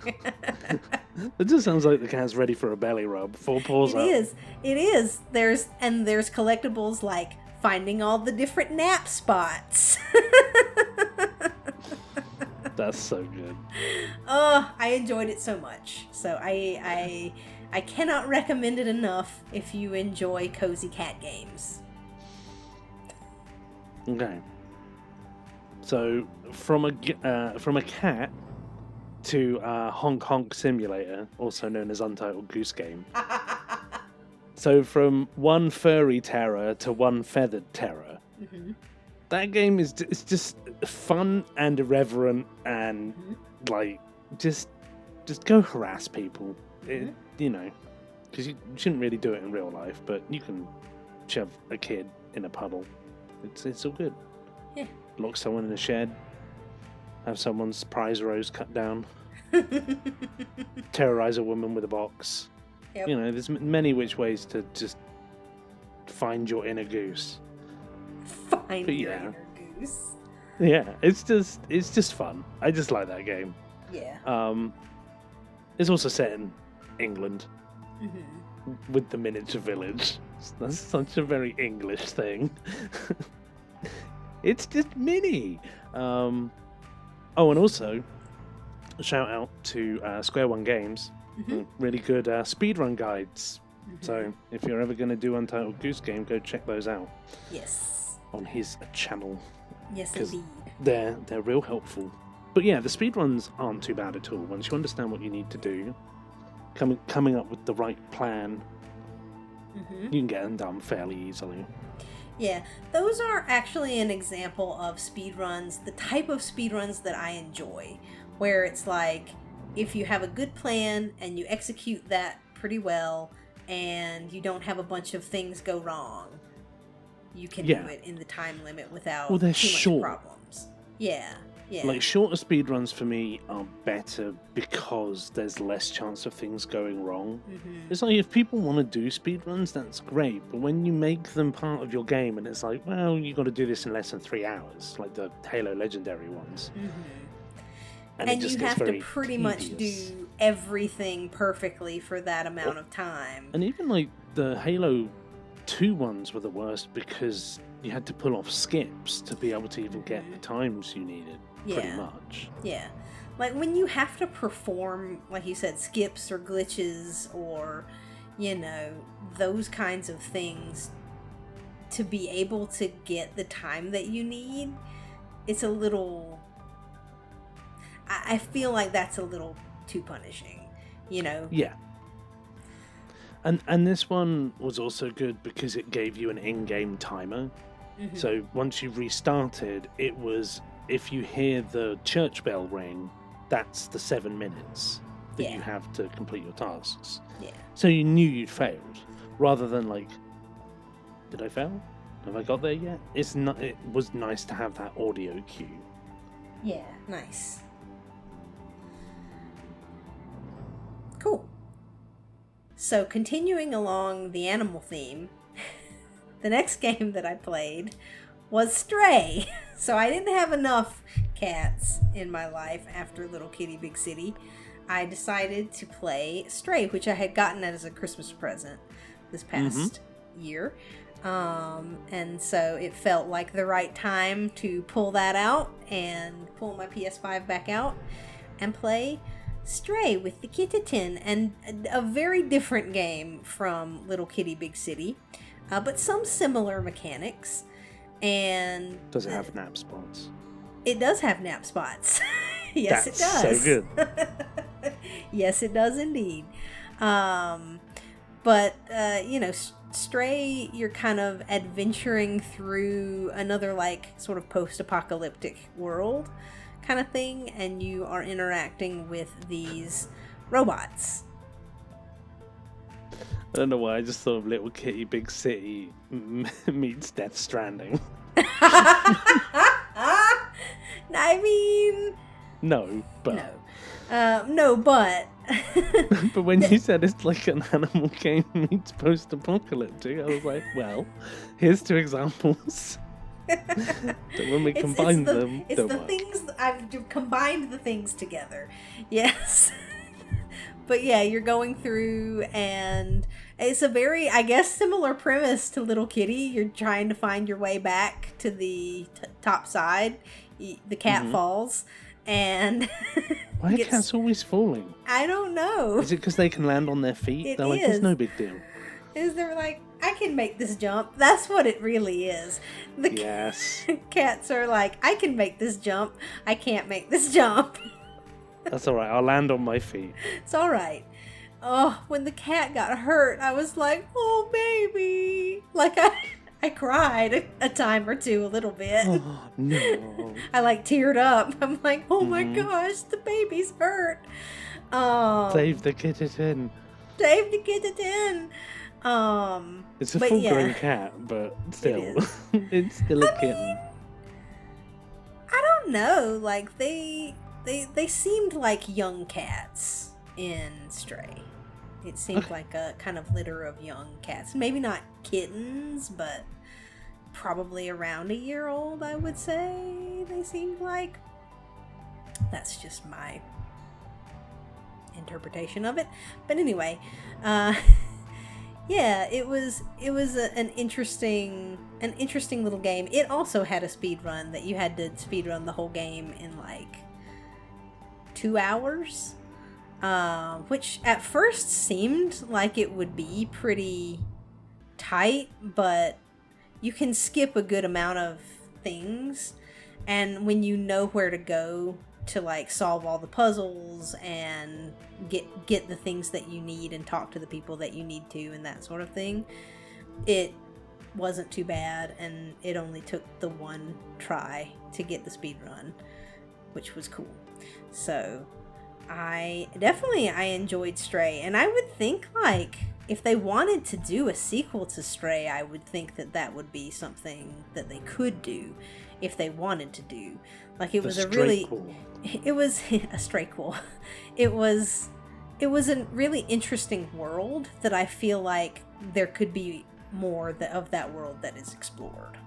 It just sounds like the cat's ready for a belly rub. 4 paws up. It is. There's collectibles like finding all the different nap spots. That's so good. Oh, I enjoyed it so much. So I cannot recommend it enough if you enjoy cozy cat games. Okay. So from a cat to Honk Honk Simulator, also known as Untitled Goose Game. So from one furry terror to one feathered terror. Mm-hmm. That game is just fun and irreverent and like just go harass people. It, you know, because you shouldn't really do it in real life, but you can shove a kid in a puddle. It's all good. Yeah. Lock someone in a shed. Have someone's prize rose cut down. Terrorize a woman with a box. Yep. You know, there's many which ways to just find your inner goose. Find But your yeah. inner goose. Yeah, it's just fun. I just like that game. Yeah. It's also set in England Mm-hmm. with the miniature village. That's such a very English thing. It's just mini. Oh, and also a shout out to Square One Games. Mm-hmm. Really good speedrun guides. Mm-hmm. So if you're ever going to do Untitled Goose Game, go check those out Yes. on his channel. Yes, 'Cause indeed. They're real helpful. But yeah, the speedruns aren't too bad at all. Once you understand what you need to do, coming up with the right plan, Mm-hmm. you can get them done fairly easily. Yeah, those are actually an example of speedruns, the type of speedruns that I enjoy, where it's like, if you have a good plan and you execute that pretty well, and you don't have a bunch of things go wrong, you can Yeah. do it in the time limit without Well, they're too short. much problems. Yeah, yeah. Like, shorter speedruns for me are better because there's less chance of things going wrong. Mm-hmm. It's like, if people want to do speedruns, that's great, but when you make them part of your game and it's like, well, you got to do this in less than 3 hours, like the Halo Legendary ones. Mm-hmm. And, And it just you gets have to very pretty much tedious. do everything perfectly for that amount of time. And even like the Halo 2 ones were the worst because you had to pull off skips to be able to even get the times you needed, pretty Yeah. much. Yeah. Like when you have to perform, like you said, skips or glitches or, you know, those kinds of things to be able to get the time that you need, it's a little. I feel like that's a little too punishing, you know? Yeah. And this one was also good because it gave you an in-game timer. Mhm. So once you restarted, it was, if you hear the church bell ring, that's the 7 minutes that Yeah. you have to complete your tasks. Yeah. So you knew you'd failed, rather than like, did I fail? Have I got there yet? It was nice to have that audio cue. Yeah, nice. Cool. So, continuing along the animal theme, the next game that I played was Stray. So, I didn't have enough cats in my life after Little Kitty Big City. I decided to play Stray, which I had gotten as a Christmas present this past year. And so it felt like the right time to pull that out and pull my PS5 back out and play Stray with the kitten, and a very different game from Little Kitty Big City, but some similar mechanics. And Does it have nap spots? it does have nap spots. Yes, That's it does. so good. Yes, it does indeed. But But Stray, you're kind of adventuring through another like sort of post-apocalyptic world kind of thing, and you are interacting with these robots. I don't know why, I just thought of Little Kitty Big City meets Death Stranding. I mean, no, but but when you said it's like an animal game meets post-apocalyptic, I was like, well, here's two examples. When we combine them, it's the things I've combined the things together. Yes. But yeah, you're going through, and it's a very, I guess, similar premise to Little Kitty. You're trying to find your way back to the top side. The cat falls, and why are cats always falling? I don't know. Is it because they can land on their feet? They're like, it's no big deal. They're like, I can make this jump. That's what it really is. Yes. Cats are like, I can make this jump. I can't make this jump. That's all right. I'll land on my feet. It's all right. Oh, when the cat got hurt, I was like, oh, baby. Like, I cried a time or two, a little bit. Oh, no. I, like, teared up. I'm like, oh, my gosh, the baby's hurt. Save the kitten. Save the kitten. It's a full-grown cat, but still. It's still a kitten. I don't know. Like, they seemed like young cats in Stray. It seemed like a kind of litter of young cats. Maybe not kittens, but probably around a year old, I would say they seemed like. That's just my interpretation of it. But anyway, yeah, it was an interesting little game. It also had a speed run that you had to speed run the whole game in like 2 hours, which at first seemed like it would be pretty tight, but you can skip a good amount of things, and when you know where to go to like solve all the puzzles and get the things that you need and talk to the people that you need to and that sort of thing, it wasn't too bad, and it only took the one try to get the speed run, which was cool. So I enjoyed Stray, and I would think like if they wanted to do a sequel to Stray, I would think that would be something that they could do if they wanted to do. Like it was a really it was a Strayquel. It was a really interesting world that I feel like there could be more of that world that is explored.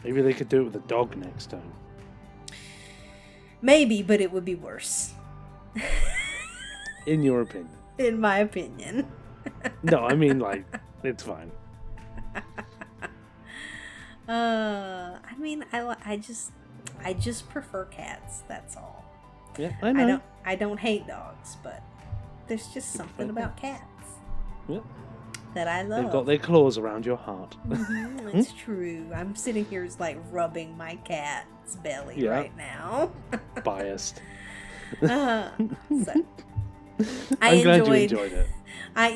Maybe they could do it with a dog next time. Maybe, but it would be worse. In your opinion? In my opinion. No, I mean, like, it's fine. I mean, I just prefer cats. That's all. Yeah, I know. I don't hate dogs, but there's just something about cats. Yep. That I love. They've got their claws around your heart. Mm-hmm, it's true. I'm sitting here like rubbing my cat's belly right now. Biased. So, I'm glad you enjoyed it. I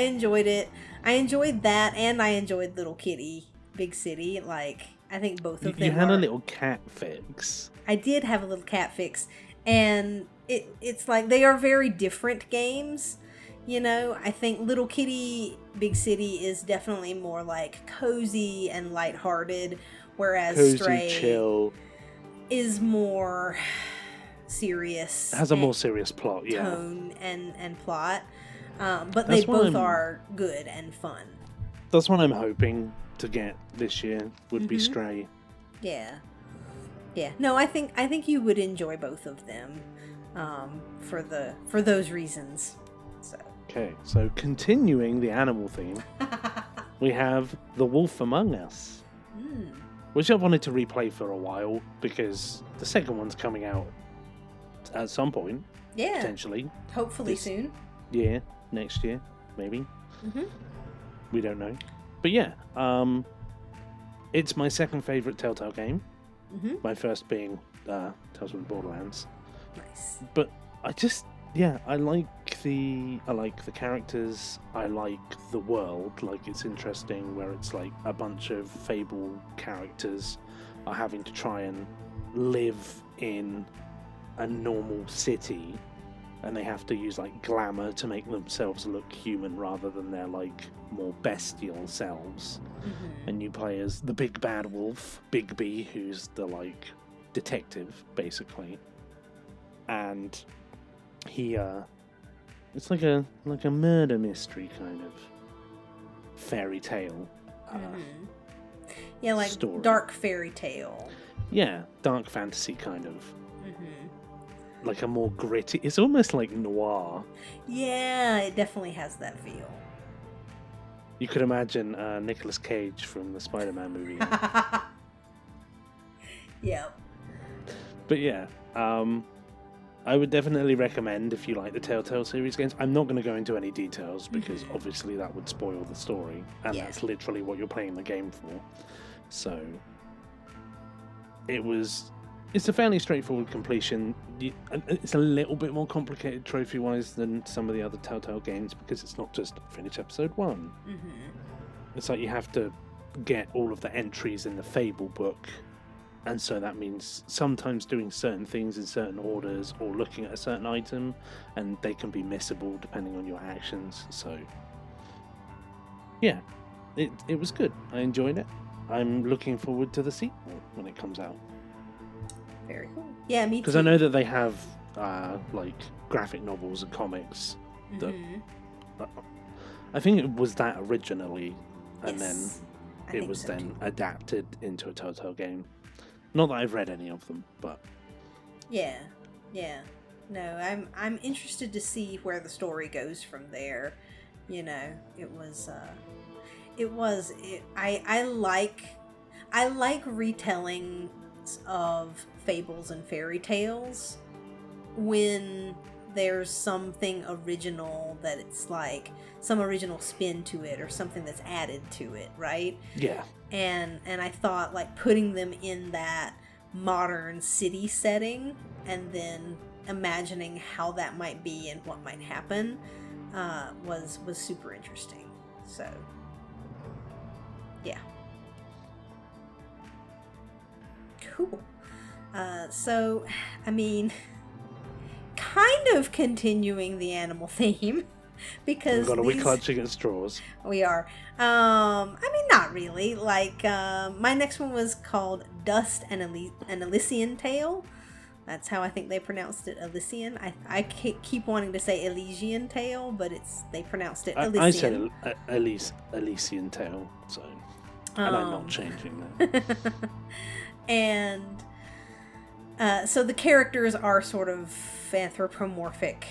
enjoyed it. I enjoyed that, and I enjoyed Little Kitty Big City. Like, I think both of them. You had a little cat fix. I did have a little cat fix, and it's like they are very different games. You know, I think Little Kitty Big City is definitely more like cozy and lighthearted, whereas cozy, Stray chill. Is more serious. Has a more serious plot, tone and plot. But they both are good and fun. That's what I'm hoping to get this year would be Stray. Yeah. No, I think you would enjoy both of them, for those reasons. So. Okay, so continuing the animal theme, we have The Wolf Among Us, which I've wanted to replay for a while because the second one's coming out at some point. Yeah. Potentially. Hopefully soon. Yeah, next year, maybe. We don't know. But yeah, it's my second favourite Telltale game. My first being Tales from the Borderlands. Nice. But I just Yeah, I like the characters. I like the world. Like, it's interesting where it's like a bunch of Fable characters are having to try and live in a normal city, and they have to use like glamour to make themselves look human rather than their like more bestial selves. And you play as the big bad wolf, Bigby, who's the like detective basically, and he it's like a murder mystery kind of fairy tale Yeah, like story. dark fairy tale. Yeah, dark fantasy kind of. Like a more gritty. It's almost like noir. Yeah, it definitely has that feel. You could imagine Nicolas Cage from the Spider-Man movie. Yep. But yeah, I would definitely recommend if you like the Telltale series games. I'm not going to go into any details because obviously that would spoil the story, and that's literally what you're playing the game for. So it's a fairly straightforward completion. It's a little bit more complicated trophy-wise than some of the other Telltale games because it's not just finish episode 1. It's like you have to get all of the entries in the Fable book, and so that means sometimes doing certain things in certain orders or looking at a certain item, and they can be missable depending on your actions. So yeah, it was good. I enjoyed it. I'm looking forward to the sequel when it comes out. Very cool. Yeah, me too. Because I know that they have like graphic novels and comics that I think it was that originally, and then it was then adapted into a Telltale game. Not that I've read any of them, but yeah. No, I'm interested to see where the story goes from there. You know, I like retelling of fables and fairy tales when there's something original, that it's like some original spin to it or something that's added to it, right? Yeah. And I thought like putting them in that modern city setting and then imagining how that might be and what might happen was super interesting. So yeah. Cool. So, I mean, kind of continuing the animal theme, because we're clutching at straws. We are. I mean, not really. Like, my next one was called Dust and an Elysian Tale. That's how I think they pronounced it, Elysian. I keep wanting to say Elysian Tale, but they pronounced it Elysian. I said Elysian Tale, so and I'm not changing that. And so the characters are sort of anthropomorphic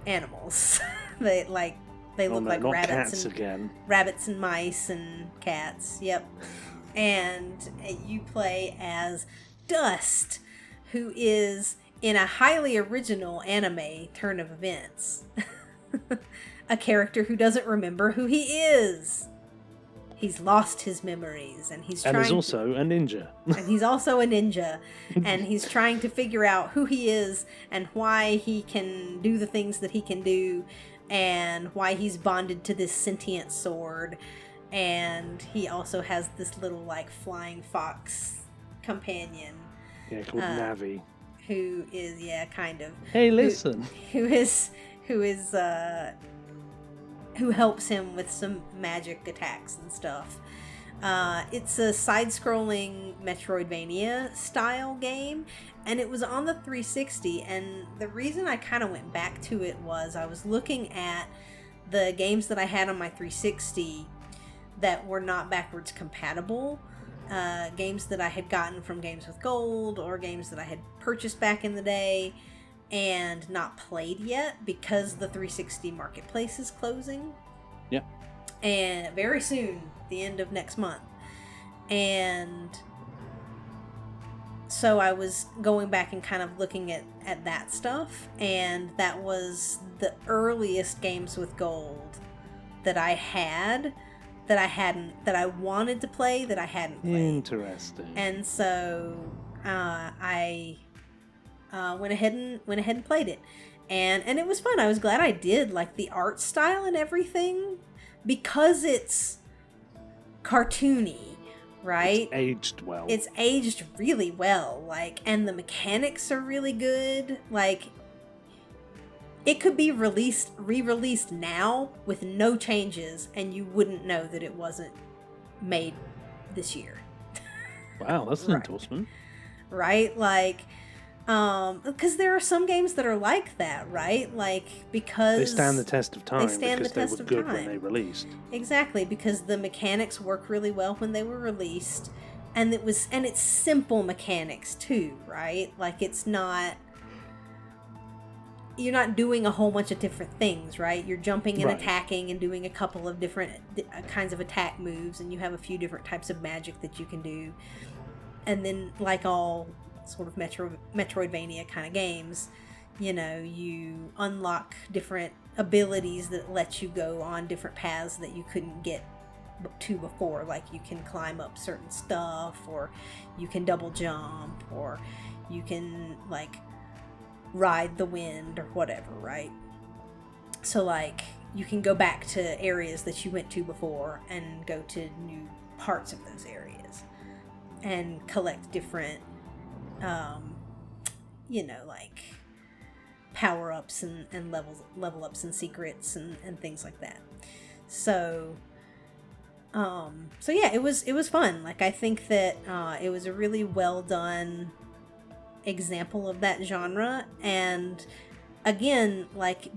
animals. They look like rabbits and mice and cats. Yep. And you play as Dust, who is in a highly original anime turn of events, a character who doesn't remember who he is. He's lost his memories, and he's also a ninja. And he's also a ninja, and he's trying to figure out who he is and why he can do the things that he can do, and why he's bonded to this sentient sword. And he also has this little like flying fox companion. Yeah, called Navi. Who is kind of. Hey, listen. Who helps him with some magic attacks and stuff. It's a side-scrolling Metroidvania style game, and it was on the 360, and the reason I kind of went back to it was I was looking at the games that I had on my 360 that were not backwards compatible, games that I had gotten from Games with Gold or games that I had purchased back in the day and not played yet because the 360 marketplace is closing. Yep. And very soon, the end of next month. And so I was going back and kind of looking at that stuff, and that was the earliest Games with Gold that I had that I wanted to play that I hadn't played. Interesting. And so I went ahead and played it, and it was fun. I was glad I did. Like, the art style and everything, because it's cartoony, right? It's aged well. It's aged really well. Like, and the mechanics are really good. Like, it could be re-released now with no changes, and you wouldn't know that it wasn't made this year. Wow, that's an endorsement. Right? Like, because there are some games that are like that, right? Like, because they stand the test of time, because they were good when they released. Exactly, because the mechanics work really well when they were released, and it's simple mechanics too, right? Like, you're not doing a whole bunch of different things, right? You're jumping and attacking and doing a couple of different kinds of attack moves, and you have a few different types of magic that you can do. And then, like all sort of Metroidvania kind of games, you unlock different abilities that let you go on different paths that you couldn't get to before. Like, you can climb up certain stuff, or you can double jump, or you can, like, ride the wind or whatever, right? So, like, you can go back to areas that you went to before and go to new parts of those areas and collect different like power-ups and level ups and secrets and things like that. So yeah, it was fun. Like, I think that it was a really well done example of that genre, and again, like,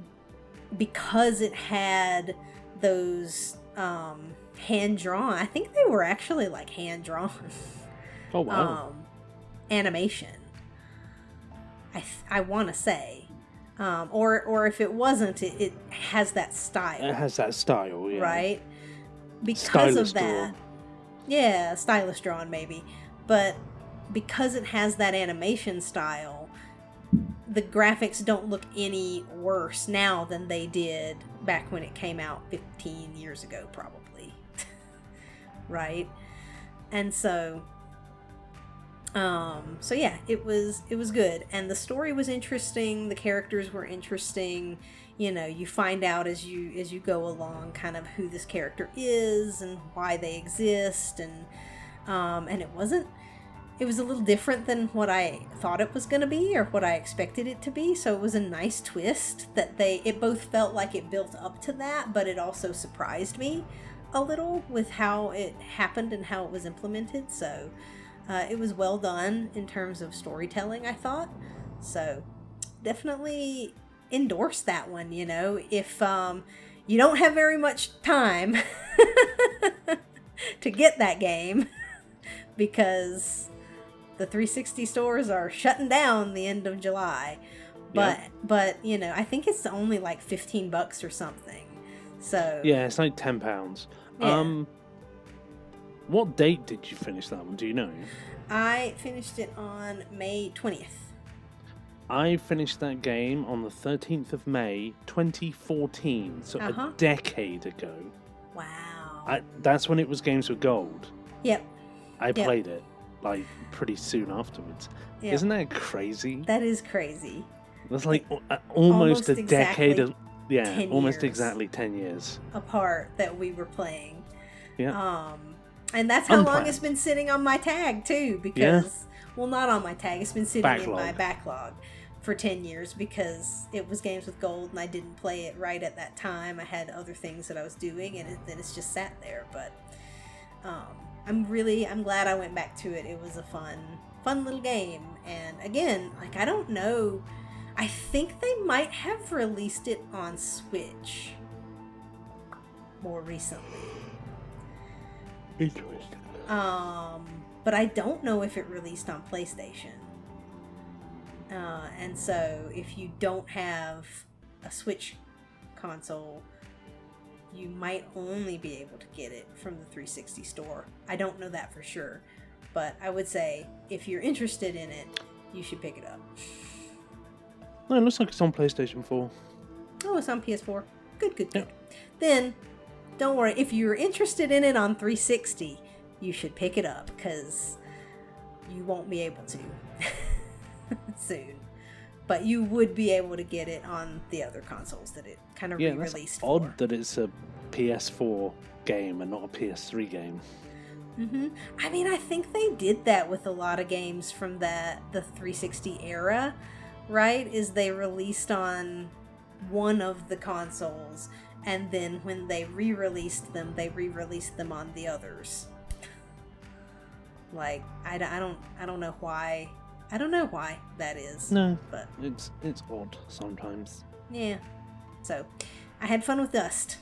because it had those hand-drawn, I think they were actually like hand-drawn oh wow animation, I want to say, or if it wasn't, it has that style. It has that style, yeah. Right? Because stylus of that. drawn. Yeah, stylus drawn maybe. But because it has that animation style, the graphics don't look any worse now than they did back when it came out 15 years ago, probably. Right? And so yeah, it was good, and the story was interesting, the characters were interesting. You find out as you go along kind of who this character is and why they exist, and it was a little different than what I thought it was going to be or what I expected it to be. So it was a nice twist that it both felt like it built up to that, but it also surprised me a little with how it happened and how it was implemented. So it was well done in terms of storytelling, I thought. So definitely endorse that one, if you don't have very much time to get that game, because the 360 stores are shutting down the end of July. But I think it's only like $15 or something. So yeah, it's like £10. Yeah. What date did you finish that one? Do you know? I finished it on May 20th. I finished that game on the 13th of May, 2014, so a decade ago. Wow. That's when it was Games with Gold. Yep. I played it, like, pretty soon afterwards. Yep. Isn't that crazy? That is crazy. That's like almost a decade of... Yeah, 10 almost years exactly 10 years. apart that we were playing. Yeah. And that's how long it's been sitting on my tag, too, because... Well, not on my tag. It's been sitting in my backlog for 10 years because it was Games with Gold and I didn't play it right at that time. I had other things that I was doing, and then it's just sat there. But I'm glad I went back to it. It was a fun little game. And again, like, I don't know. I think they might have released it on Switch more recently. Interesting. But I don't know if it released on PlayStation. And so if you don't have a Switch console, you might only be able to get it from the 360 store. I don't know that for sure, but I would say if you're interested in it, you should pick it up. No, it looks like it's on PlayStation 4. Oh, it's on PS4. Good. Yeah. Then, don't worry. If you're interested in it on 360, you should pick it up, because you won't be able to soon. but you would be able to get it on the other consoles that it kind of re-released that's odd for. that it's a PS4 game and not a PS3 game. I mean, I think they did that with a lot of games from the 360 era, right? Is they released on one of the consoles, and then when they re-released them, they re-released them on the others. Like, I don't know why. I don't know why that is. No, but it's odd sometimes. yeah. So, I had fun with Dust.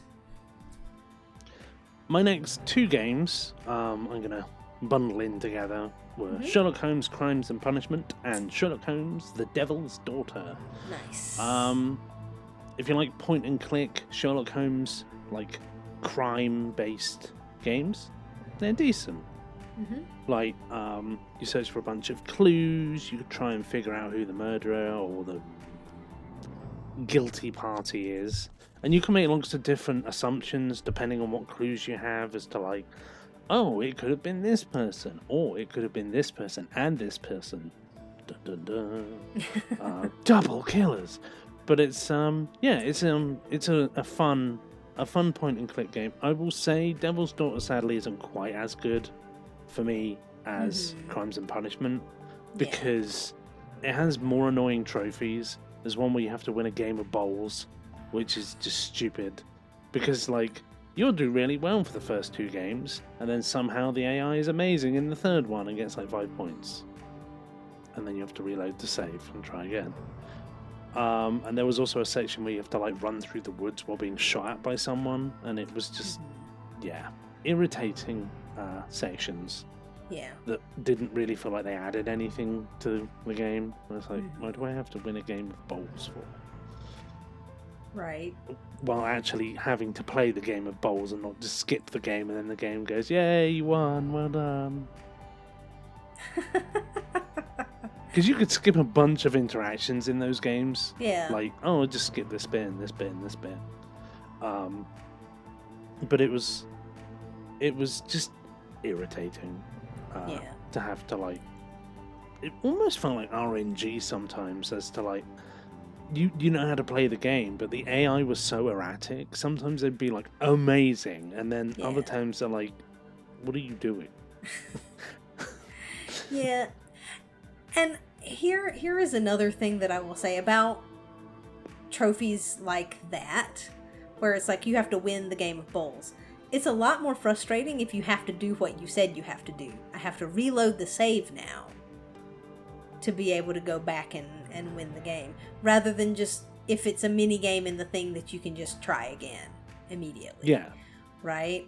My next two games, I'm gonna bundle in together, were Sherlock Holmes: Crimes and Punishment and Sherlock Holmes: The Devil's Daughter. Nice. If you like point and click Sherlock Holmes, like crime-based games, they're decent. Like, you search for a bunch of clues, you try and figure out who the murderer or the guilty party is, and you can make lots of different assumptions depending on what clues you have as to, like, oh, it could have been this person, or it could have been this person and this person. Dun, dun, dun. Double killers. But it's it's a fun point and click game. I will say Devil's Daughter sadly isn't quite as good for me as Crimes and Punishment, because it has more annoying trophies. There's one where you have to win a game of bowls, which is just stupid, because like you'll do really well for the first two games, and then somehow the AI is amazing in the third one and gets like 5 points, and then you have to reload the save and try again. And there was also a section where you have to like run through the woods while being shot at by someone, and it was just irritating sections that didn't really feel like they added anything to the game. And it's like, why do I have to win a game of bowls for? Right. While actually having to play the game of bowls and not just skip the game and then the game goes, yay, you won, well done. Because you could skip a bunch of interactions in those games. Yeah. Like, oh, just skip this bit and this bit and this bit. But it was just irritating to have to, like, it almost felt like RNG sometimes, as to like, you know how to play the game, but the AI was so erratic. Sometimes they'd be like amazing, and then other times they're like, what are you doing? Yeah. And here is another thing that I will say about trophies like that, where it's like you have to win the game of bowls. It's a lot more frustrating if you have to do what you said you have to do. I have to reload the save now to be able to go back and win the game, rather than just if it's a mini game in the thing that you can just try again immediately. Yeah. Right?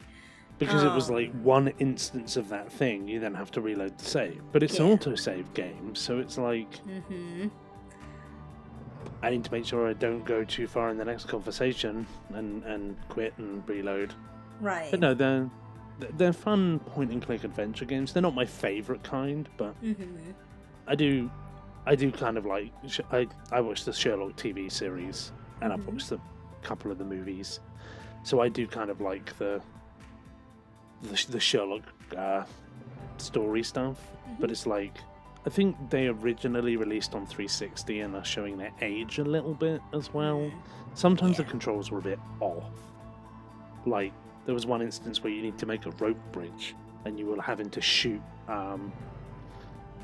Because it was like one instance of that thing, you then have to reload the save. But it's an auto-save game, so it's like... I need to make sure I don't go too far in the next conversation and quit and reload. Right. But no, they're fun point-and-click adventure games. They're not my favourite kind, but I do kind of like... I watched the Sherlock TV series, and I've watched a couple of the movies. So I do kind of like the Sherlock story stuff, but it's like, I think they originally released on 360 and are showing their age a little bit as well. Sometimes the controls were a bit off. Like, there was one instance where you need to make a rope bridge and you were having to shoot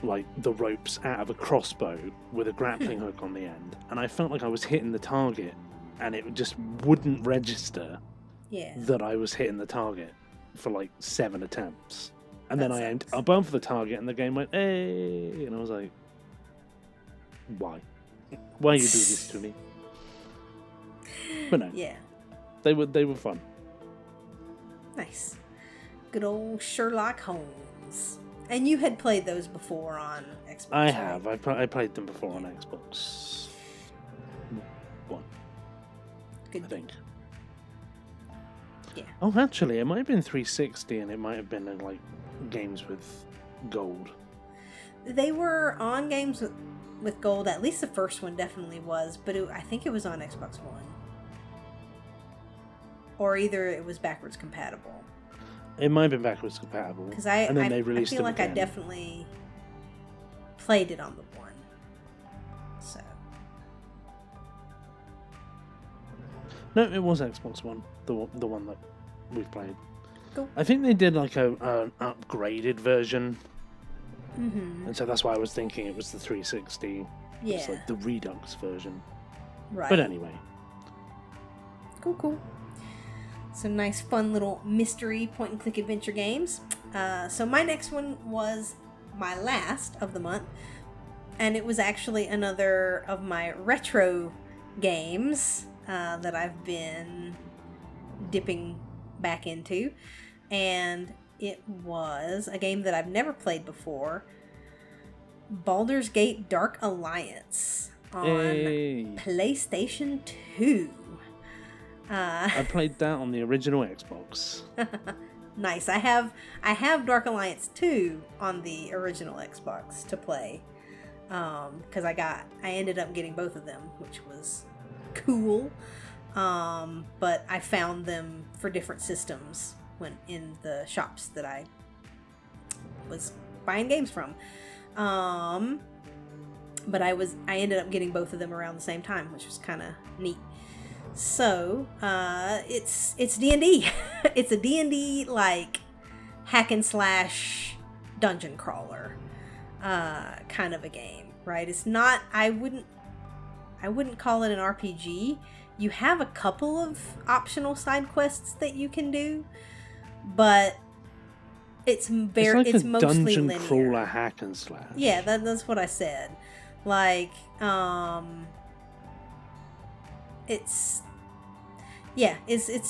like the ropes out of a crossbow with a grappling hook on the end, and I felt like I was hitting the target and it just wouldn't register that I was hitting the target for like 7 attempts, and then I aimed above the target and the game went, hey, and I was like, why you do this to me? But no, they were fun. Nice. Good old Sherlock Holmes. And you had played those before on Xbox, I right? have. I played them before on Xbox One. Good. I think. Yeah. Oh, actually, it might have been 360, and it might have been like games with gold. They were on games with gold. At least the first one definitely was, but I think it was on Xbox One. Or either it was backwards compatible. It might have been backwards compatible. Because they released I feel them like again. I definitely played it on the one. So. No, it was Xbox One, the one that we've played. Cool. I think they did like an upgraded version, Mm-hmm. and so that's why I was thinking it was the 360. Yeah. It's like the Redux version. Right. But anyway. Cool. So nice, fun little mystery point-and-click adventure games. So my next one was my last of the month, and it was actually another of my retro games that I've been dipping back into, and it was a game that I've never played before, Baldur's Gate Dark Alliance on PlayStation 2. I played that on the original Xbox. Nice. I have Dark Alliance 2 on the original Xbox to play. Because I ended up getting both of them, which was cool. But I found them for different systems when in the shops that I was buying games from. But I ended up getting both of them around the same time, which was kind of neat. So, it's D&D. It's a D&D, like, hack and slash dungeon crawler, kind of a game, right? It's not, I wouldn't call it an RPG. You have a couple of optional side quests that you can do, but it's like it's a mostly dungeon linear. crawler hack and slash. Yeah, that's what I said. Like, it's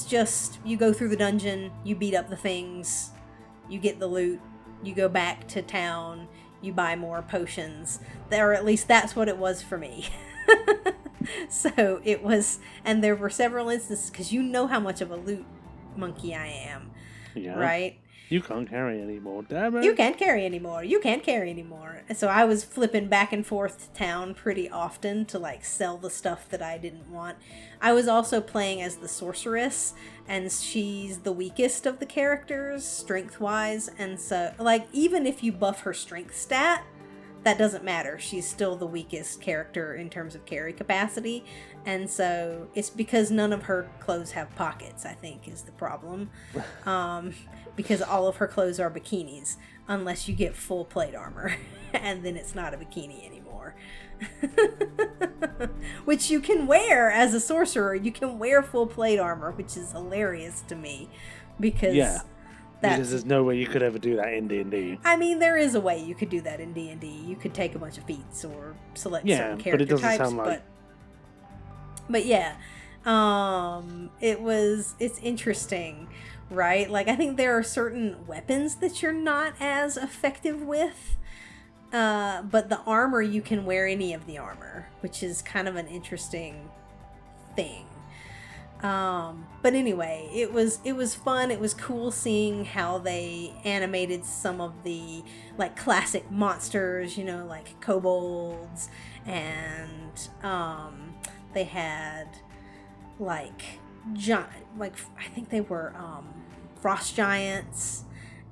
just you go through the dungeon, you beat up the things, you get the loot, you go back to town, you buy more potions. Or at least that's what it was for me. So it was, and there were several instances, because you know how much of a loot monkey I am, Yeah. right? You can't carry anymore, damn it. You can't carry anymore. So I was flipping back and forth to town pretty often to like sell the stuff that I didn't want. I was also playing as the sorceress, and she's the weakest of the characters strength-wise, and so like even if you buff her strength stat, that doesn't matter. She's still the weakest character in terms of carry capacity, and so it's because none of her clothes have pockets, I think, is the problem. Because all of her clothes are bikinis, unless you get full plate armor, and then it's not a bikini anymore. Which you can wear as a sorcerer. You can wear full plate armor, which is hilarious to me, because because there's no way you could ever do that in D&D. I mean, there is a way you could do that in D&D. You could take a bunch of feats or select certain character but it doesn't types, sound like... but yeah, it's interesting, right? Like, I think there are certain weapons that you're not as effective with, but the armor, you can wear any of the armor, which is kind of an interesting thing. But anyway, it was fun. It was cool seeing how they animated some of the like classic monsters, you know, like kobolds, and they had like I think they were frost giants,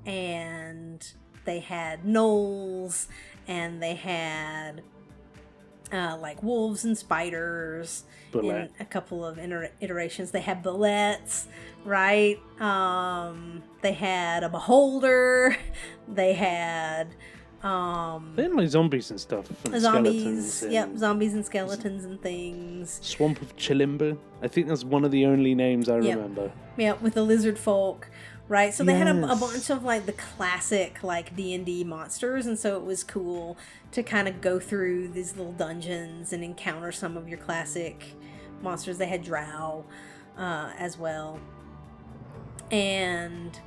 and they had gnolls, and they had like wolves and spiders in a couple of iterations. They had bullets, right? They had a beholder. They had like zombies and stuff. And zombies, zombies and skeletons and things. Swamp of Chilimber. I think that's one of the only names I remember. Yeah, with the lizard folk. Right, so they had a bunch of like the classic like D&D monsters, and so it was cool to kind of go through these little dungeons and encounter some of your classic monsters. They had drow as well, and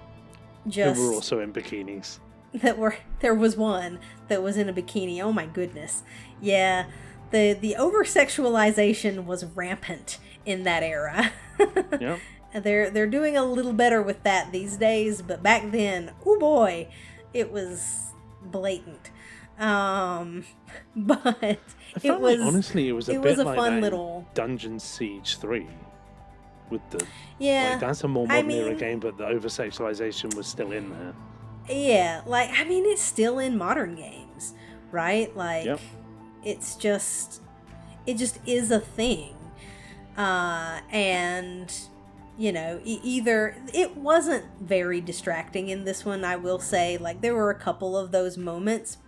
just they were also in bikinis. There was one that was in a bikini. Oh my goodness, yeah. The over sexualization was rampant in that era. Yep. They're doing a little better with that these days, but back then, oh boy, it was blatant. But it was honestly, it was a like fun that little Dungeon Siege 3 with the like, that's a more modern era game, but the over sexualization was still in there. Yeah, like I mean, it's still in modern games, right? Like it just is a thing. And either it wasn't very distracting in this one, I will say. Like, there were a couple of those moments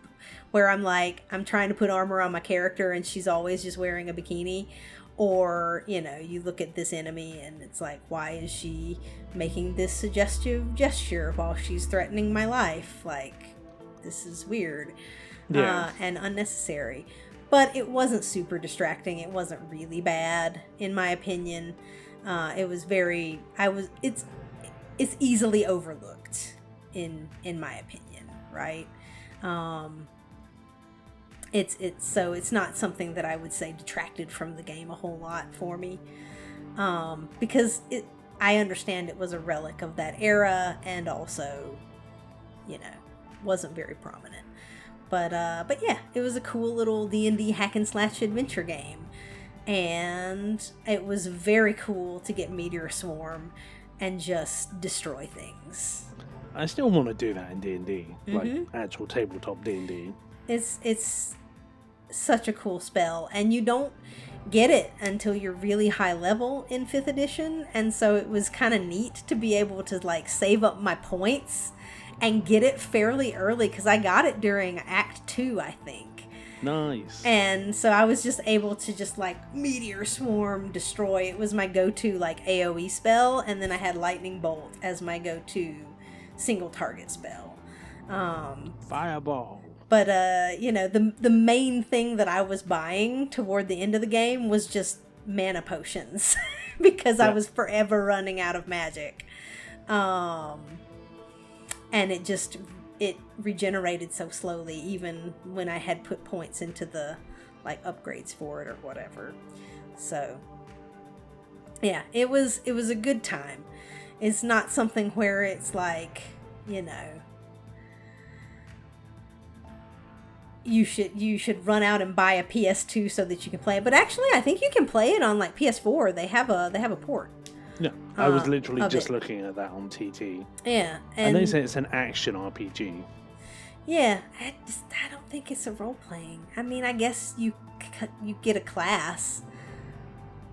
where I'm trying to put armor on my character and she's always just wearing a bikini. Or, you look at this enemy and it's like, why is she making this suggestive gesture while she's threatening my life? Like, this is weird. And unnecessary. But it wasn't super distracting. It wasn't really bad, in my opinion. It was it's easily overlooked, in my opinion, right? It's not something that I would say detracted from the game a whole lot for me, because I understand it was a relic of that era, and also, wasn't very prominent. But yeah, it was a cool little D&D hack and slash adventure game, and it was very cool to get Meteor Swarm and just destroy things. I still want to do that in D&D, like actual tabletop D&D. It's such a cool spell, and you don't get it until you're really high level in 5th edition, and so it was kind of neat to be able to like save up my points and get it fairly early, because I got it during Act 2, I think. Nice. And so I was just able to just like Meteor Swarm, destroy. It was my go-to like AoE spell, and then I had Lightning Bolt as my go-to single target spell. Fireball. But the main thing that I was buying toward the end of the game was just mana potions because I was forever running out of magic. And it regenerated so slowly, even when I had put points into the like upgrades for it or whatever. So yeah, it was a good time. It's not something where it's like, you should run out and buy a PS2 so that you can play it. But actually, I think you can play it on like PS4. They have a port. Yeah, I was literally just looking at that on TT. Yeah, and they say it's an action RPG. Yeah, I don't think it's a role playing. I mean, I guess you get a class,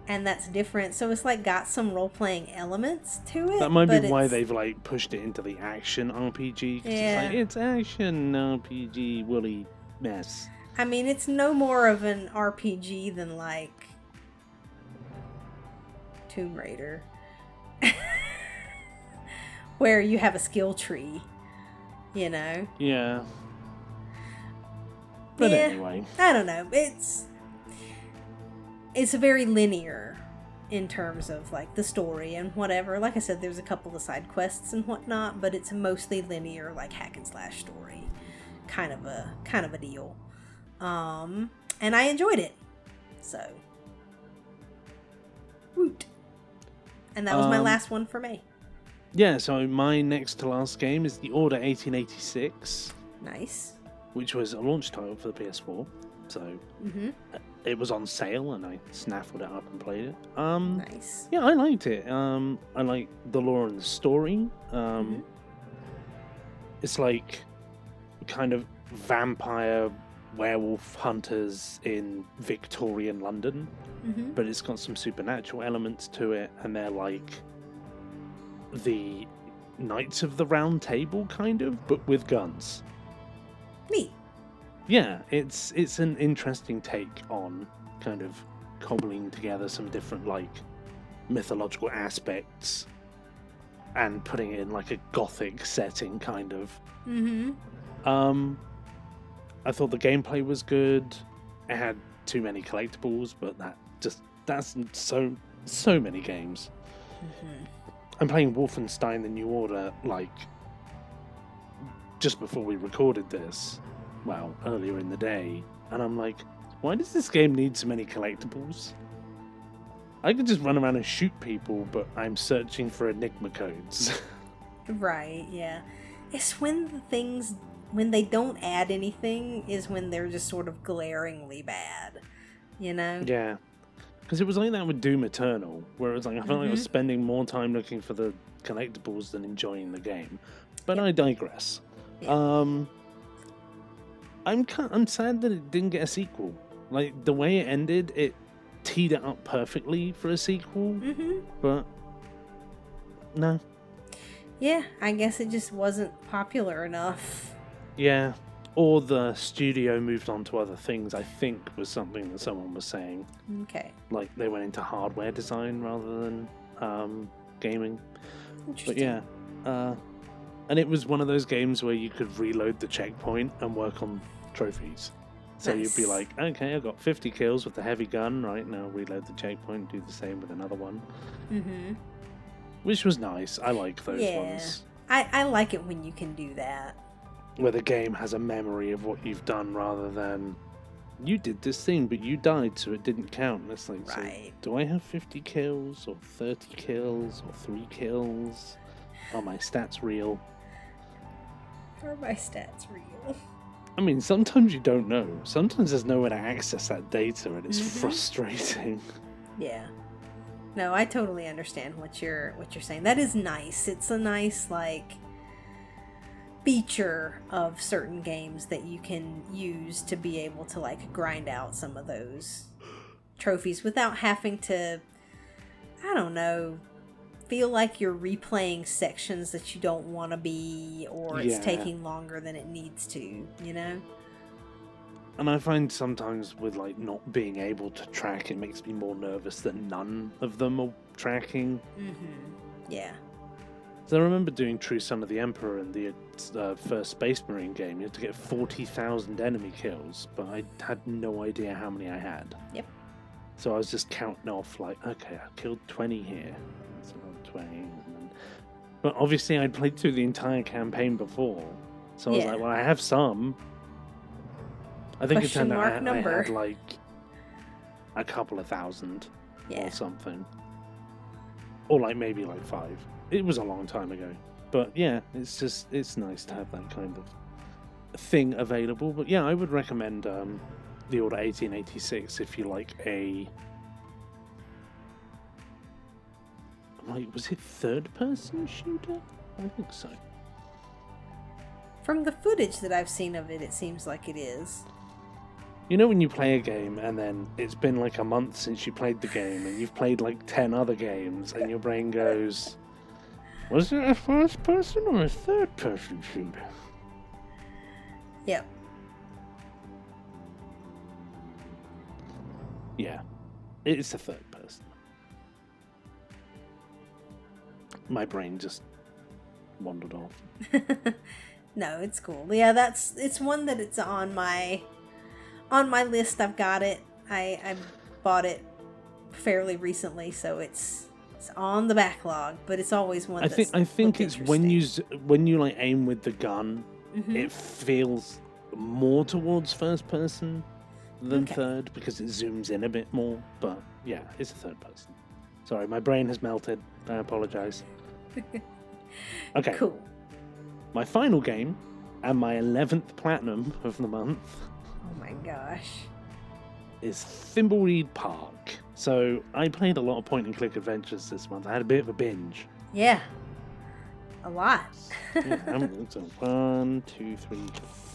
and that's different. So it's like got some role playing elements to it. That might be why they've like pushed it into the action RPG. Yeah, it's action RPG woolly mess. I mean, it's no more of an RPG than like Tomb Raider, where you have a skill tree, Yeah. But anyway, I don't know. It's very linear in terms of like the story and whatever. Like I said, there's a couple of side quests and whatnot, but it's a mostly linear, like hack and slash story, kind of a deal. And I enjoyed it. So, woot. And that was my last one for me. Yeah, so my next to last game is The Order 1886. Nice. Which was a launch title for the PS4. So it was on sale and I snaffled it up and played it. Nice. Yeah, I liked it. I like the lore and the story. It's like kind of vampire werewolf hunters in Victorian London. But it's got some supernatural elements to it, and they're like the Knights of the Round Table, kind of, but with guns. Neat. Yeah, it's an interesting take on kind of cobbling together some different like mythological aspects and putting it in like a gothic setting, kind of. I thought the gameplay was good. It had too many collectibles, but that's so many games. I'm playing Wolfenstein: The New Order like just before we recorded this, well, earlier in the day, and I'm like, why does this game need so many collectibles? I could just run around and shoot people, but I'm searching for Enigma codes. Right, yeah. It's when they don't add anything is when they're just sort of glaringly bad, Yeah. Because it was like that with Doom Eternal, where it was like I felt like I was spending more time looking for the collectibles than enjoying the game. But I digress. Yeah. I'm sad that it didn't get a sequel. Like the way it ended, teed it up perfectly for a sequel, but no. Yeah, I guess it just wasn't popular enough. Yeah, or the studio moved on to other things, I think was something that someone was saying. Okay. Like they went into hardware design rather than gaming. Interesting. But yeah, and it was one of those games where you could reload the checkpoint and work on trophies. So you'd be like, okay, I've got 50 kills with the heavy gun, right, now reload the checkpoint, do the same with another one. Which was nice. I like those ones. I like it when you can do that. Where the game has a memory of what you've done rather than, you did this thing, but you died, so it didn't count. And it's like, Right. so do I have 50 kills, or 30 kills, or 3 kills? Are my stats real? Are my stats real? I mean, sometimes you don't know. Sometimes there's nowhere to access that data, and it's frustrating. Yeah. No, I totally understand what you're saying. That is nice. It's a nice, like, feature of certain games that you can use to be able to, like, grind out some of those trophies without having to, I don't know, feel like you're replaying sections that you don't want to be, or it's taking longer than it needs to, you know? And I find sometimes with like not being able to track, it makes me more nervous that none of them are tracking. Yeah. So I remember doing True Son of the Emperor in the first Space Marine game. You had to get 40,000 enemy kills, but I had no idea how many I had. Yep. So I was just counting off like, okay, I killed 20 here. So 20. And then... But obviously I'd played through the entire campaign before. So I was like, well, I have some. I think it turned out I had like a couple of thousand or something. Or like maybe like 5. It was a long time ago. But yeah, it's nice to have that kind of thing available. But yeah, I would recommend the Order 1886 if you like a... Like, was it third-person shooter? I think so. From the footage that I've seen of it, it seems like it is. You know when you play a game and then it's been like a month since you played the game and you've played like 10 other games and your brain goes, was it a first person or a third person shooter? Yep. Yeah, it's a third person. My brain just wandered off. No, it's cool. Yeah, it's one that it's on my list. I've got it. I bought it fairly recently, so it's on the backlog. But it's always one. I think it's when you like aim with the gun, it feels more towards first person than third because it zooms in a bit more. But yeah, it's a third person. Sorry, my brain has melted. I apologize. Okay. Cool. My final game and my 11th platinum of the month. Oh my gosh. Is Thimbleweed Park. So I played a lot of point and click adventures this month. I had a bit of a binge. Yeah. A lot. So 1, 2, 3,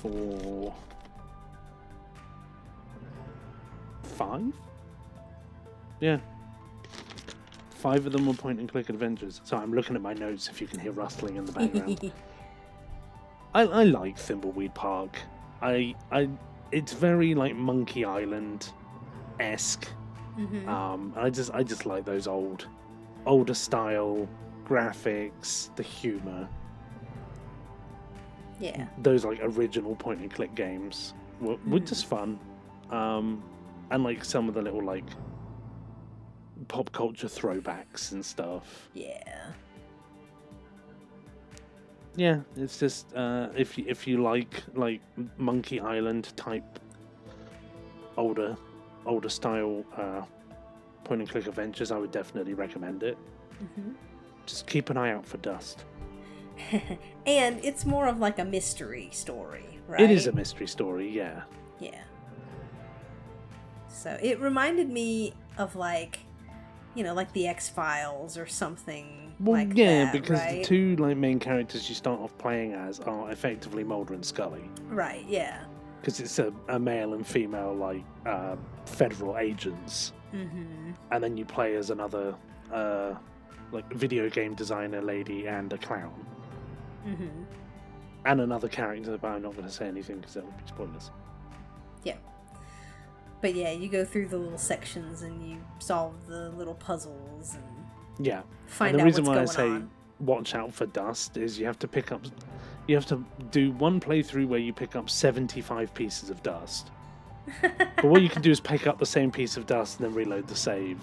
4, 5? Yeah. 5 of them were point and click adventures. So I'm looking at my notes if you can hear rustling in the background. I like Thimbleweed Park. It's very like Monkey Island-esque. I just like those older style graphics, the humor. Yeah. Those like original point and click games were just fun. And like some of the little like pop culture throwbacks and stuff. Yeah. Yeah, it's just if you like Monkey Island type older style point and click adventures, I would definitely recommend it. Just keep an eye out for dust. And it's more of like a mystery story, right? It is a mystery story, yeah. Yeah. So it reminded me of like, like the X-Files or something. Well, like yeah, that, because right? the two like main characters you start off playing as are effectively Mulder and Scully. Right. Yeah. Because it's a male and female like federal agents and then you play as another like video game designer lady and a clown, and another character, but I'm not going to say anything because that would be spoilers. Yeah. But yeah, you go through the little sections and you solve the little puzzles and find out what's going on. The reason why I say watch out for dust is you have to do one playthrough where you pick up 75 pieces of dust. But what you can do is pick up the same piece of dust and then reload the save.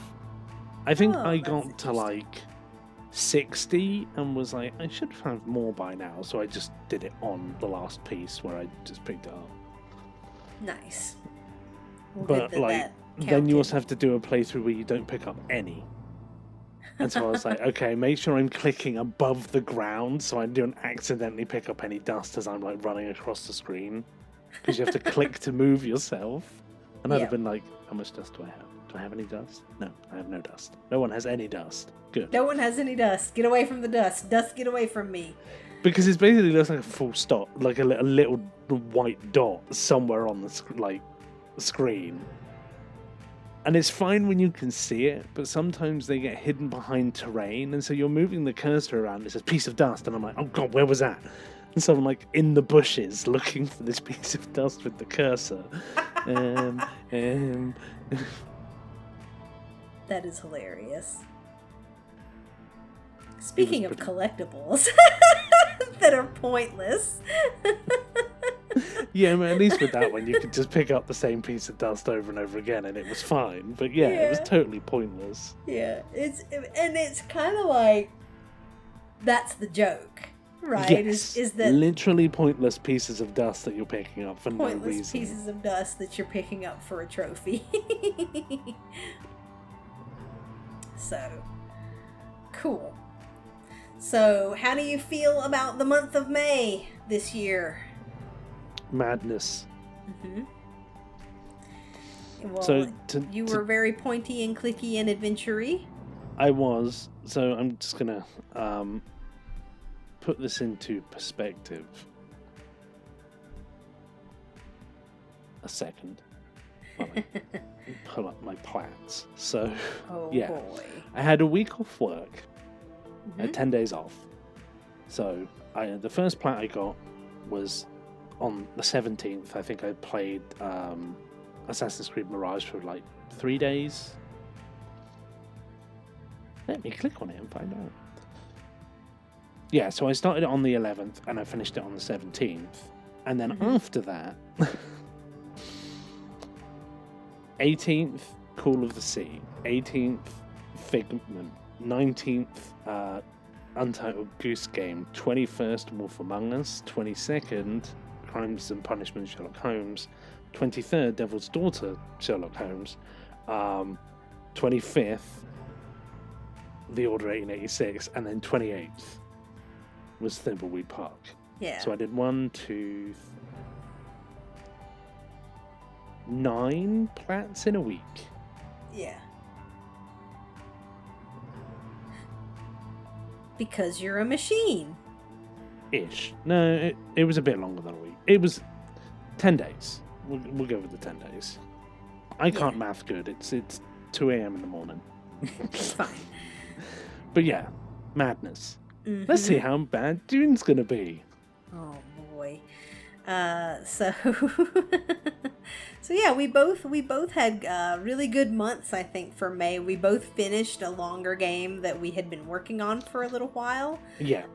I think I got to like 60 and was like, I should have more by now, so I just did it on the last piece where I just picked it up. Nice. But like, then you also have to do a playthrough where you don't pick up any. And so I was like, okay, make sure I'm clicking above the ground so I don't accidentally pick up any dust as I'm like running across the screen. Because you have to click to move yourself. And I'd have been like, how much dust do I have? Do I have any dust? No, I have no dust. No one has any dust. Good. No one has any dust. Get away from the dust. Dust, get away from me. Because it basically looks like a full stop, like a little white dot somewhere on the screen. And it's fine when you can see it, but sometimes they get hidden behind terrain, and so you're moving the cursor around, it says piece of dust, and I'm like, oh god, where was that? And so I'm like in the bushes looking for this piece of dust with the cursor. That is hilarious. Speaking of collectibles that are pointless. Yeah, at least with that one, you could just pick up the same piece of dust over and over again, and it was fine. But yeah, it was totally pointless. Yeah, it's kind of like that's the joke, right? Yes, is that literally pointless pieces of dust that you're picking up for no reason. Pointless pieces of dust that you're picking up for a trophy. So cool. So, how do you feel about the month of May this year? Madness. Well, so you were very pointy and clicky and adventure-y. I was. So I'm just gonna put this into perspective. A second. Pull up my plans. So, boy. I had a week off work. I had 10 days off. So the first plat I got was on the 17th. I think I played Assassin's Creed Mirage for like 3 days. Let me click on it and find out. Yeah, so I started it on the 11th and I finished it on the 17th. And then after that, 18th, Call of the Sea. 18th, Figment. 19th, Untitled Goose Game. 21st, Wolf Among Us. 22nd, Crimes and Punishment, Sherlock Holmes. 23rd, Devil's Daughter, Sherlock Holmes. 25th, The Order 1886. And then 28th was Thimbleweed Park. Yeah. So I did 9 plats in a week. Yeah. Because you're a machine. Ish. No, it was a bit longer than a week. It was 10 days. We'll go with the 10 days. I can't math good. It's 2 a.m. in the morning. It's fine. But yeah, madness. Let's see how bad June's going to be. Oh boy. So yeah, we both had really good months, I think, for May. We both finished a longer game that we had been working on for a little while. Yeah.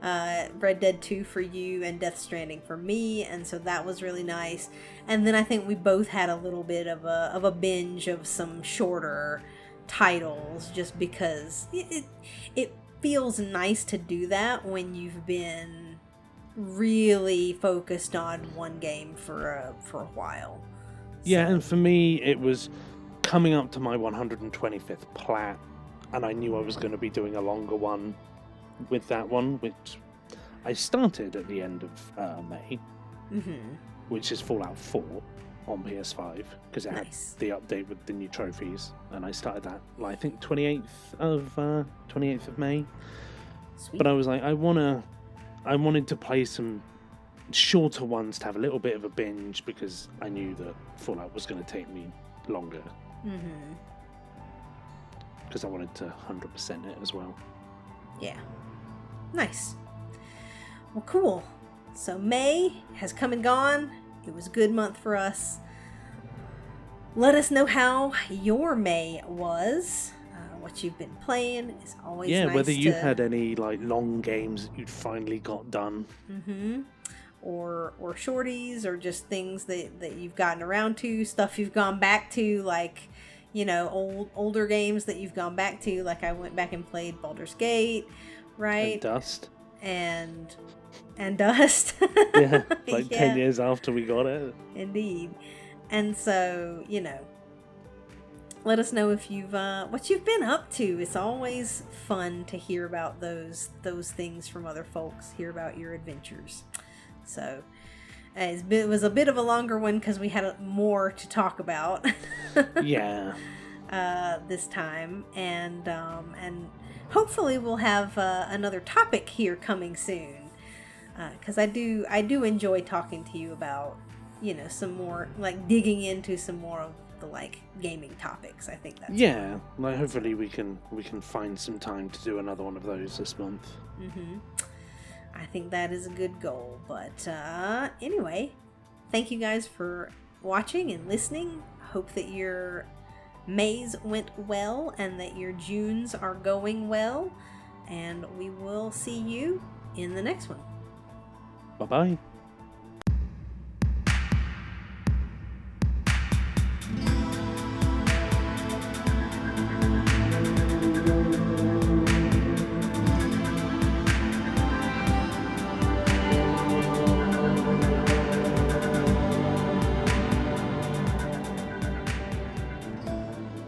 Red Dead 2 for you and Death Stranding for me, and so that was really nice. And then I think we both had a little bit of a binge of some shorter titles, just because it feels nice to do that when you've been really focused on one game for a while. Yeah, and for me, it was coming up to my 125th plat, and I knew I was going to be doing a longer one with that one, which I started at the end of May, which is Fallout 4 on PS5, because it had the update with the new trophies, and I started that, I think, 28th of May. Sweet. But I was like, I wanted to play some shorter ones to have a little bit of a binge, because I knew that Fallout was going to take me longer. because I wanted to 100% it as well. Yeah. Nice. Well, cool. So May has come and gone. It was a good month for us. Let us know how your May was. What you've been playing is always nice. Whether you had any like long games that you'd finally got done. Mm-hmm. Or shorties, or just things that you've gotten around to, stuff you've gone back to, like, you know, older games that you've gone back to. Like I went back and played Baldur's Gate, right? And Dust. And Dust. Yeah, like 10 years after we got it. Indeed. And so, you know, let us know if you've what you've been up to. It's always fun to hear about those things from other folks, hear about your adventures. So it was a bit of a longer one because we had more to talk about. Yeah. This time, and hopefully we'll have another topic here coming soon. Because I do enjoy talking to you about, you know, some more, like, digging into some more of the, like, gaming topics. I think that's fun. Like, hopefully we can find some time to do another one of those this month. Mm-hmm. I think that is a good goal. But anyway, thank you guys for watching and listening. Hope that your Mays went well and that your Junes are going well. And we will see you in the next one. Bye-bye.